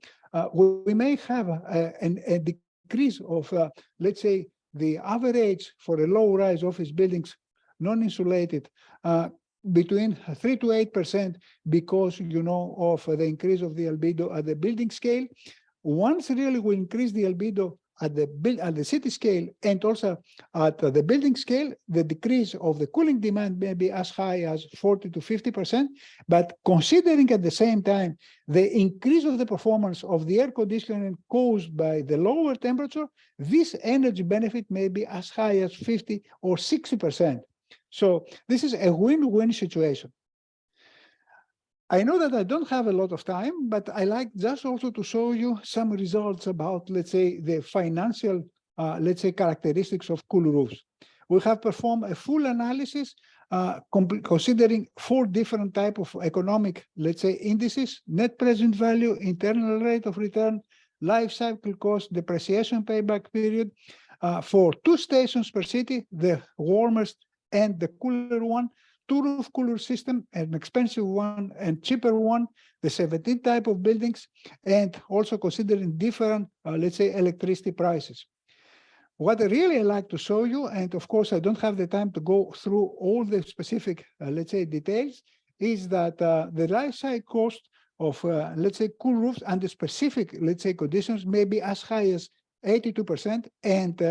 we may have a decrease of, let's say, the average for a low-rise office buildings, non-insulated, between 3 to 8% because, of the increase of the albedo at the building scale. Once really we increase the albedo at the city scale and also at the building scale, the decrease of the cooling demand may be as high as 40 to 50%. But considering at the same time the increase of the performance of the air conditioning caused by the lower temperature, this energy benefit may be as high as 50 or 60%. So this is a win-win situation. I know that I don't have a lot of time, but I like just also to show you some results about, let's say, the financial, let's say, characteristics of cool roofs. We have performed a full analysis considering 4 different types of economic, let's say, indices: net present value, internal rate of return, life cycle cost, depreciation payback period, for 2 stations per city, the warmest and the cooler one, 2-roof cooler system, an expensive one and cheaper one, the 17 type of buildings, and also considering different, let's say, electricity prices. What I really like to show you, and of course I don't have the time to go through all the specific, let's say, details, is that the life cycle cost of, let's say, cool roofs under specific, let's say, conditions may be as high as 82%, and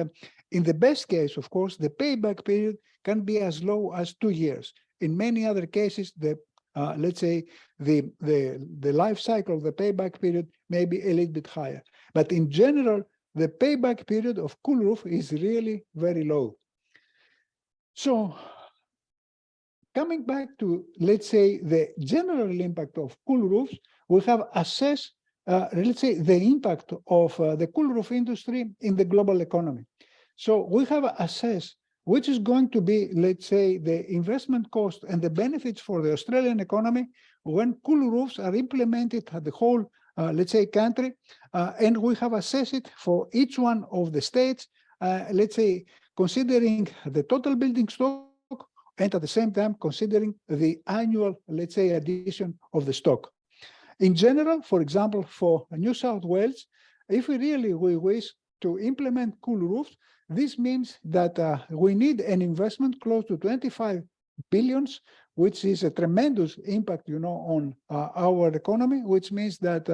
in the best case, of course, the payback period can be as low as 2 years. In many other cases, the let's say the life cycle, the payback period may be a little bit higher. But in general, the payback period of cool roof is really very low. So coming back to, let's say, the general impact of cool roofs, we have assessed, let's say, the impact of the cool roof industry in the global economy. So we have assessed which is going to be, let's say, the investment cost and the benefits for the Australian economy when cool roofs are implemented at the whole, let's say, country. And we have assessed it for each one of the states, let's say, considering the total building stock and at the same time considering the annual, let's say, addition of the stock. In general, for example, for New South Wales, if we wish to implement cool roofs, this means that we need an investment close to 25 billions, which is a tremendous impact, on our economy, which means that,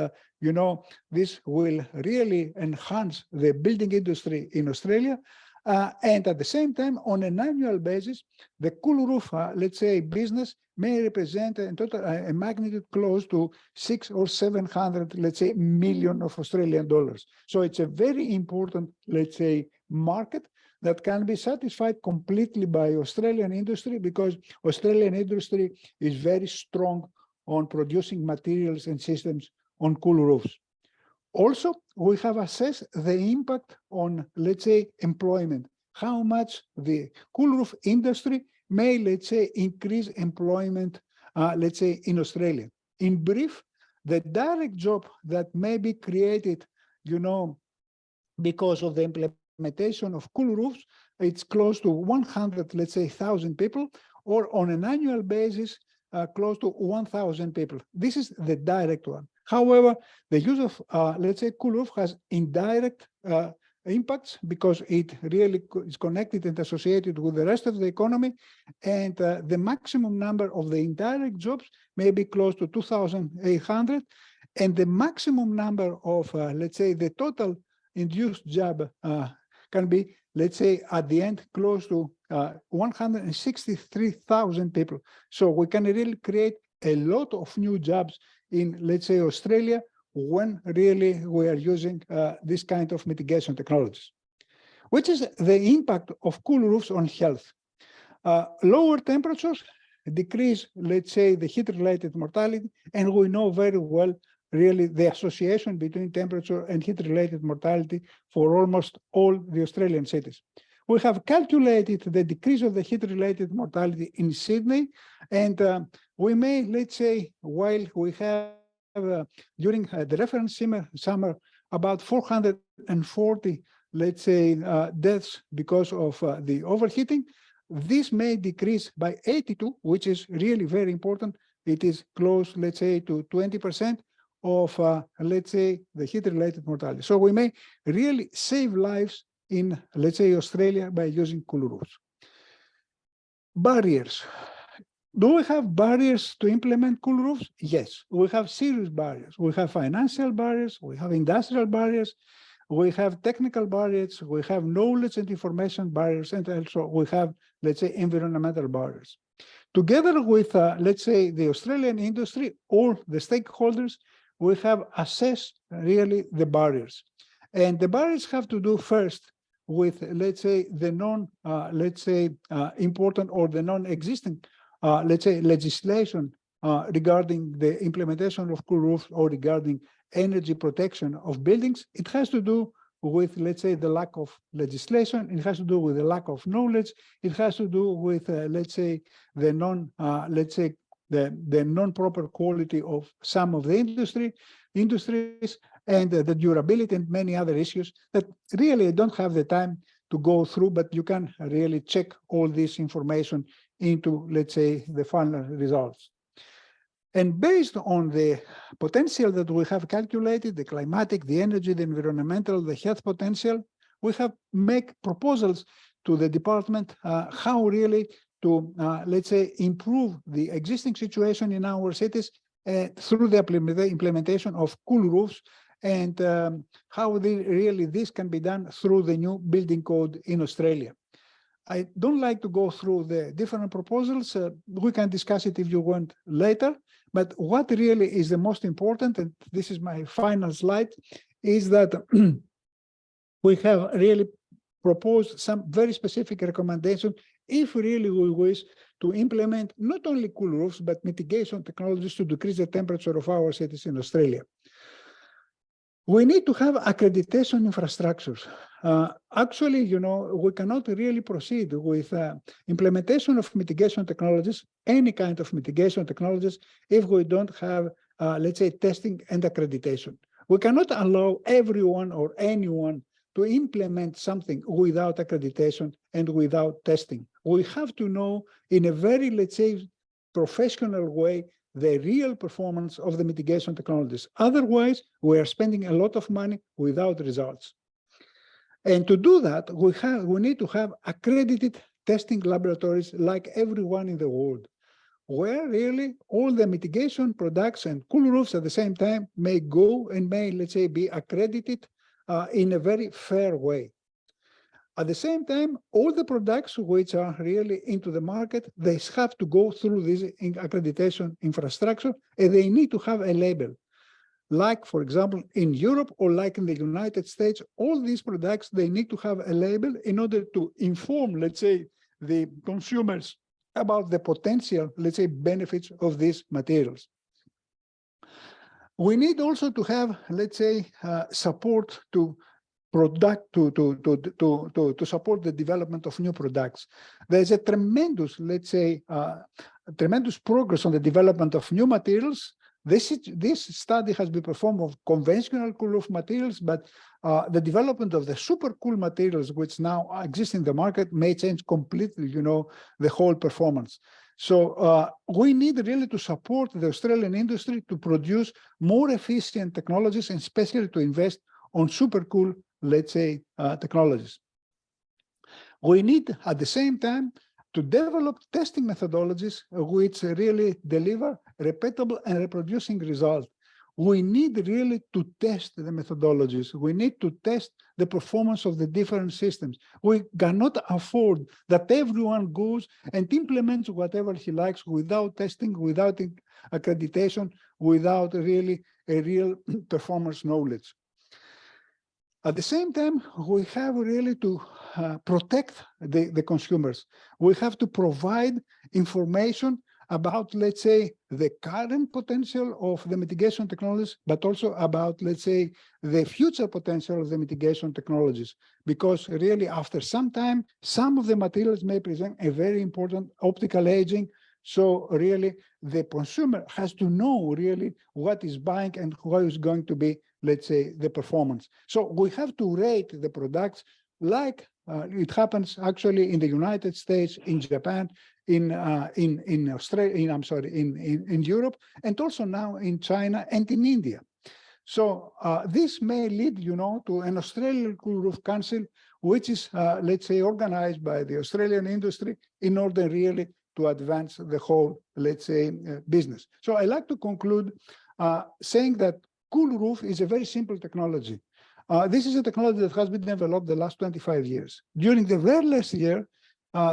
this will really enhance the building industry in Australia. And at the same time, on an annual basis, the cool roof, let's say, business may represent in total a magnitude close to 600 or 700, let's say, million of Australian dollars. So it's a very important, let's say, market that can be satisfied completely by Australian industry, because Australian industry is very strong on producing materials and systems on cool roofs. Also, we have assessed the impact on, let's say, employment, how much the cool roof industry may, let's say, increase employment, let's say, in Australia. In brief, the direct job that may be created, because of the implementation of cool roofs, it's close to 100, let's say, 1,000 people, or on an annual basis, close to 1,000 people. This is the direct one. However, the use of, let's say, cool roof has indirect impacts because it really is connected and associated with the rest of the economy, and the maximum number of the indirect jobs may be close to 2,800, and the maximum number of, let's say, the total induced job can be, let's say, at the end, close to 163,000 people. So we can really create a lot of new jobs in, let's say, Australia, when really we are using this kind of mitigation technologies. Which is the impact of cool roofs on health? Lower temperatures decrease, let's say, the heat-related mortality, and we know very well really the association between temperature and heat-related mortality for almost all the Australian cities. We have calculated the decrease of the heat-related mortality in Sydney, and we may, let's say, while we have during the reference summer about 440, let's say, deaths because of the overheating, this may decrease by 82, which is really very important. It is close, let's say, to 20% of, let's say, the heat-related mortality. So we may really save lives in, let's say, Australia by using cool roofs. Barriers. Do we have barriers to implement cool roofs? Yes, we have serious barriers. We have financial barriers, we have industrial barriers, we have technical barriers, we have knowledge and information barriers, and also we have, let's say, environmental barriers. Together with, let's say, the Australian industry, all the stakeholders, we have assessed really the barriers. And the barriers have to do first with, let's say, the important or the non-existing, let's say, legislation regarding the implementation of cool roofs or regarding energy protection of buildings. It has to do with, let's say, the lack of legislation. It has to do with the lack of knowledge. It has to do with, let's say, the non-proper quality of some of the industries and the durability and many other issues that really I don't have the time to go through, but you can really check all this information into, let's say, the final results. And based on the potential that we have calculated, the climatic, the energy, the environmental, the health potential, we have make proposals to the department how really to, let's say, improve the existing situation in our cities through the implementation of cool roofs, and how this can be done through the new building code in Australia. I don't like to go through the different proposals. We can discuss it if you want later. But what really is the most important, and this is my final slide, is that we have really proposed some very specific recommendations if really we wish to implement not only cool roofs, but mitigation technologies to decrease the temperature of our cities in Australia. We need to have accreditation infrastructures. Actually, you know, we cannot really proceed with implementation of mitigation technologies, any kind of mitigation technologies, if we don't have, let's say, testing and accreditation. We cannot allow everyone or anyone to implement something without accreditation and without testing. We have to know in a very, let's say, professional way the real performance of the mitigation technologies. Otherwise, we are spending a lot of money without results. And to do that, we need to have accredited testing laboratories like everyone in the world, where really all the mitigation products and cool roofs at the same time may go and may, let's say, be accredited in a very fair way. At the same time, all the products which are really into the market, they have to go through this accreditation infrastructure, and they need to have a label. Like, for example, in Europe or like in the United States, all these products, they need to have a label in order to inform, let's say, the consumers about the potential, let's say, benefits of these materials. We need also to have, let's say, support to support the development of new products. There's a tremendous, let's say, tremendous progress on the development of new materials. This study has been performed of conventional cool roof materials, but the development of the super cool materials, which now exist in the market, may change completely, you know, the whole performance. So we need really to support the Australian industry to produce more efficient technologies, and especially to invest on super cool, let's say, technologies. We need, at the same time, to develop testing methodologies which really deliver repeatable and reproducing results. We need really to test the methodologies. We need to test the performance of the different systems. We cannot afford that everyone goes and implements whatever he likes without testing, without accreditation, without really a real performance knowledge. At the same time, we have really to protect the consumers. We have to provide information about, let's say, the current potential of the mitigation technologies, but also about, let's say, the future potential of the mitigation technologies. Because really, after some time, some of the materials may present a very important optical aging. So really, the consumer has to know really what is buying and what is going to be, let's say, the performance. So we have to rate the products like it happens actually in the United States, in Japan, in Australia, in Europe, and also now in China and in India. So this may lead, you know, to an Australian Cool Roof Council, which is, let's say, organized by the Australian industry in order really to advance the whole, let's say, business. So I like to conclude saying that cool roof is a very simple technology. This is a technology that has been developed the last 25 years. During the very last year,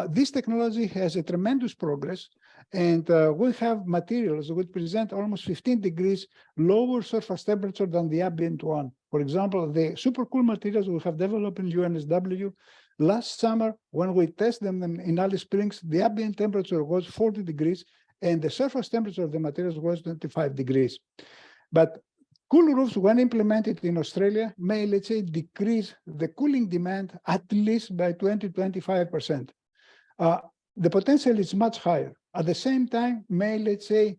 this technology has a tremendous progress, and we have materials which present almost 15 degrees lower surface temperature than the ambient one. For example, the supercool materials we have developed in UNSW, last summer, when we tested them in Alice Springs, the ambient temperature was 40 degrees, and the surface temperature of the materials was 25 degrees. But cool roofs, when implemented in Australia, may, let's say, decrease the cooling demand at least by 20-25%. The potential is much higher. At the same time, may, let's say,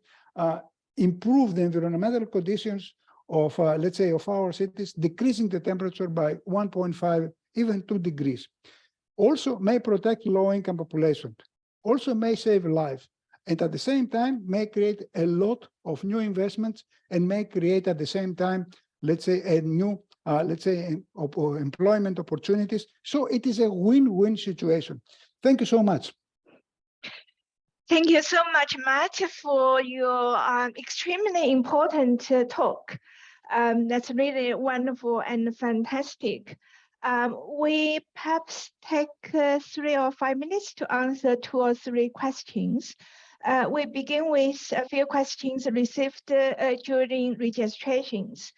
improve the environmental conditions of, let's say, of our cities, decreasing the temperature by 1.5, even 2 degrees. Also may protect low-income population. Also may save lives. And at the same time, may create a lot of new investments and may create at the same time, let's say, a new, let's say, employment opportunities. So it is a win-win situation. Thank you so much. Thank you so much, Matt, for your extremely important talk. That's really wonderful and fantastic. We perhaps take 3 or 5 minutes to answer 2 or 3 questions. We begin with a few questions received during registrations.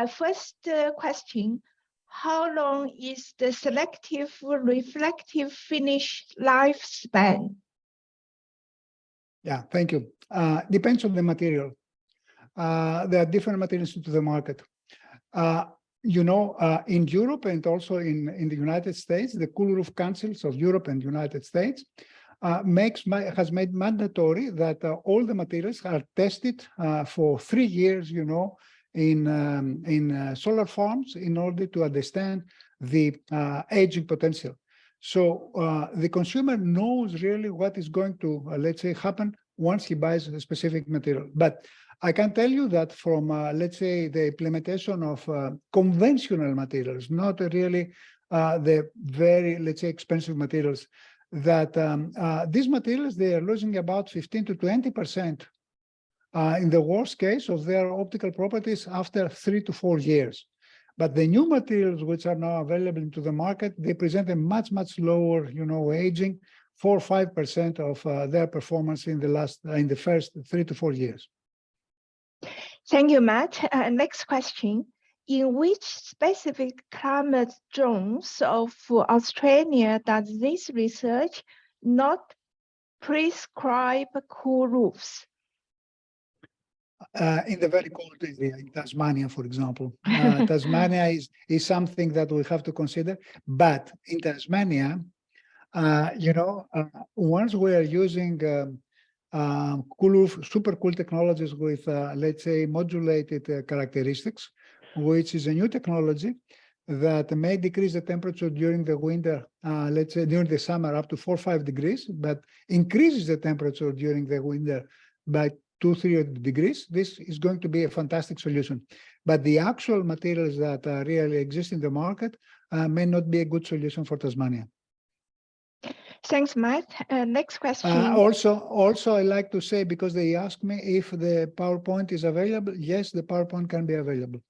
First question, how long is the selective reflective finish lifespan? Yeah, thank you. Depends on the material. There are different materials to the market. You know, in Europe and also in the United States, the Cool Roof Councils of Europe and United States has made mandatory that all the materials are tested for 3 years, you know, in solar farms in order to understand the aging potential. So the consumer knows really what is going to, let's say, happen once he buys a specific material. But I can tell you that from, let's say, the implementation of conventional materials, not really the very, let's say, expensive materials, that these materials, they are losing about 15 to 20% in the worst case of their optical properties after 3 to 4 years. But the new materials which are now available into the market, they present a much, much lower, you know, aging, 4 or 5% of their performance in the first 3 to 4 years. Thank you, Matt. Next question. In which specific climate zones of Australia does this research not prescribe cool roofs? In the very cold area, in Tasmania, for example. Tasmania is something that we have to consider. But in Tasmania, you know, once we are using cool roof, super cool technologies with, let's say, modulated characteristics, which is a new technology that may decrease the temperature during the winter, let's say during the summer up to 4 or 5 degrees, but increases the temperature during the winter by 2 or 3 degrees. This is going to be a fantastic solution. But the actual materials that really exist in the market may not be a good solution for Tasmania. Thanks, Matt. Next question. Also, I like to say, because they asked me if the PowerPoint is available. Yes, the PowerPoint can be available.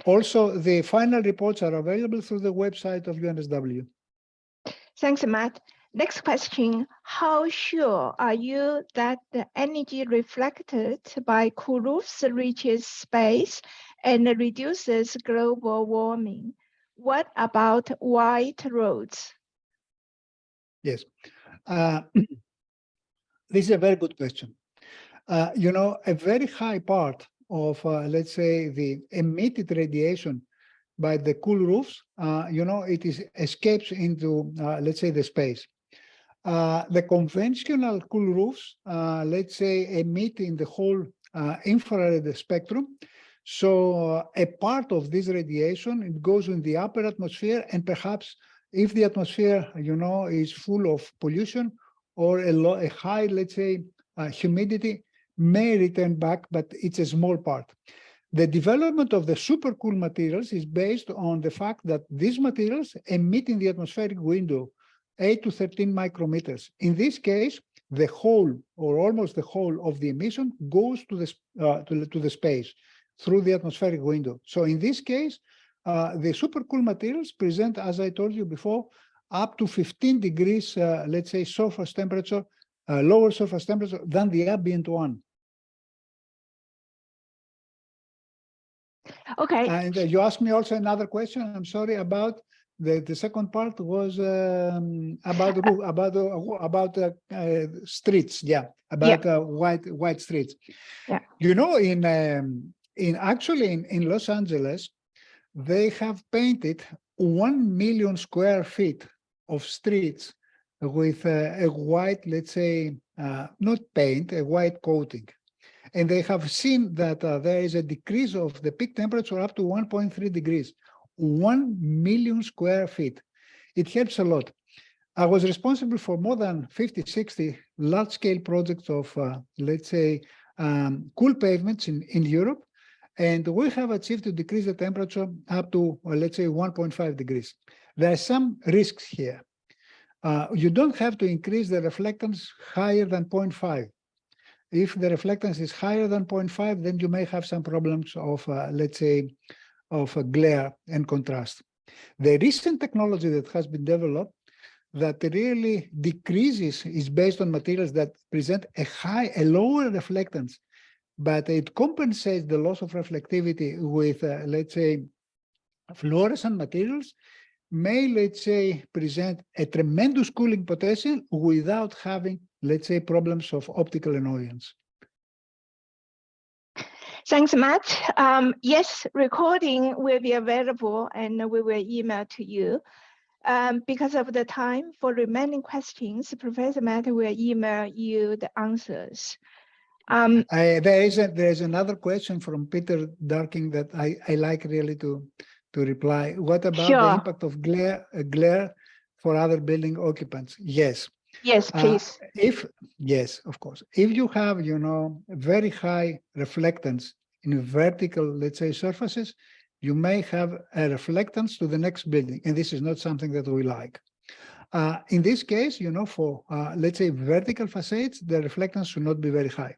Also, the final reports are available through the website of UNSW. Thanks, Matt. Next question. How sure are you that the energy reflected by cool roofs reaches space and reduces global warming? What about white roads? Yes. This is a very good question. You know, a very high part of, let's say, the emitted radiation by the cool roofs, you know, it escapes into, let's say, the space. The conventional cool roofs, let's say, emit in the whole infrared spectrum. So a part of this radiation, it goes in the upper atmosphere, and perhaps if the atmosphere, you know, is full of pollution or a high, let's say, humidity, may return back, but it's a small part. The development of the super cool materials is based on the fact that these materials emit in the atmospheric window 8 to 13 micrometers. In this case, the whole or almost the whole of the emission goes to the space through the atmospheric window. So in this case, the supercool materials present, as I told you before, up to 15 degrees, let's say, surface temperature, lower surface temperature than the ambient one. Okay. And you asked me also another question. I'm sorry about the second part was about roof, about streets. Yeah, about white streets. Yeah. You know, actually in Los Angeles, they have painted 1 million square feet of streets with a white, let's say, not paint, a white coating. And they have seen that there is a decrease of the peak temperature up to 1.3 degrees, 1 million square feet. It helps a lot. I was responsible for more than 50, 60 large-scale projects of, let's say, cool pavements in Europe. And we have achieved to decrease the temperature up to, let's say, 1.5 degrees. There are some risks here. You don't have to increase the reflectance higher than 0.5. If the reflectance is higher than 0.5, then you may have some problems of, let's say, of glare and contrast. The recent technology that has been developed that really decreases is based on materials that present a lower reflectance, but it compensates the loss of reflectivity with, let's say, fluorescent materials, may, let's say, present a tremendous cooling potential without having, let's say, problems of optical annoyance. Thanks, Matt. Yes, recording will be available and we will email to you. Because of the time, for remaining questions, Professor Matt will email you the answers. There is another question from Peter Darking that I like really to reply. What about the impact of glare for other building occupants? Yes. Yes, please. Yes, of course. If you have, you know, very high reflectance in vertical, let's say, surfaces, you may have a reflectance to the next building, and this is not something that we like. In this case, you know, for, let's say, vertical facades, the reflectance should not be very high.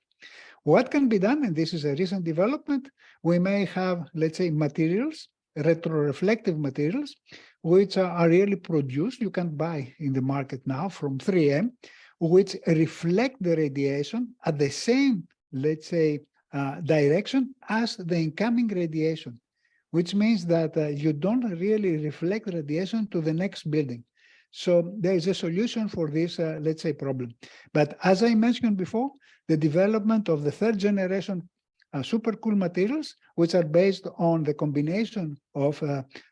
What can be done, and this is a recent development, we may have, let's say, materials, retroreflective materials, which are really produced, you can buy in the market now from 3M, which reflect the radiation at the same, let's say, direction as the incoming radiation, which means that you don't really reflect radiation to the next building. So there is a solution for this, let's say, problem. But as I mentioned before, the development of the third generation supercool materials, which are based on the combination of,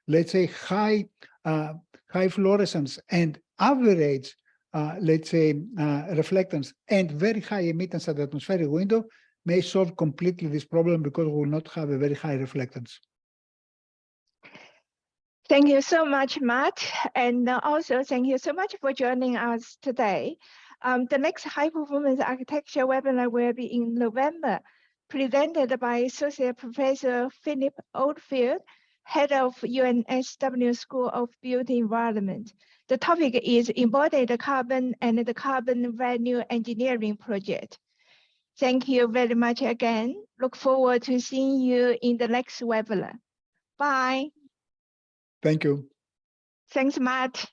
let's say, high fluorescence and average, let's say, reflectance and very high emittance at the atmospheric window, may solve completely this problem because we will not have a very high reflectance. Thank you so much, Matt. And also thank you so much for joining us today. The next high performance architecture webinar will be in November, presented by Associate Professor Phillip Oldfield, Head of UNSW School of Built Environment. The topic is Embodied Carbon and the Carbon Value Engineering Project. Thank you very much again. Look forward to seeing you in the next webinar. Bye. Thank you. Thanks, Matt.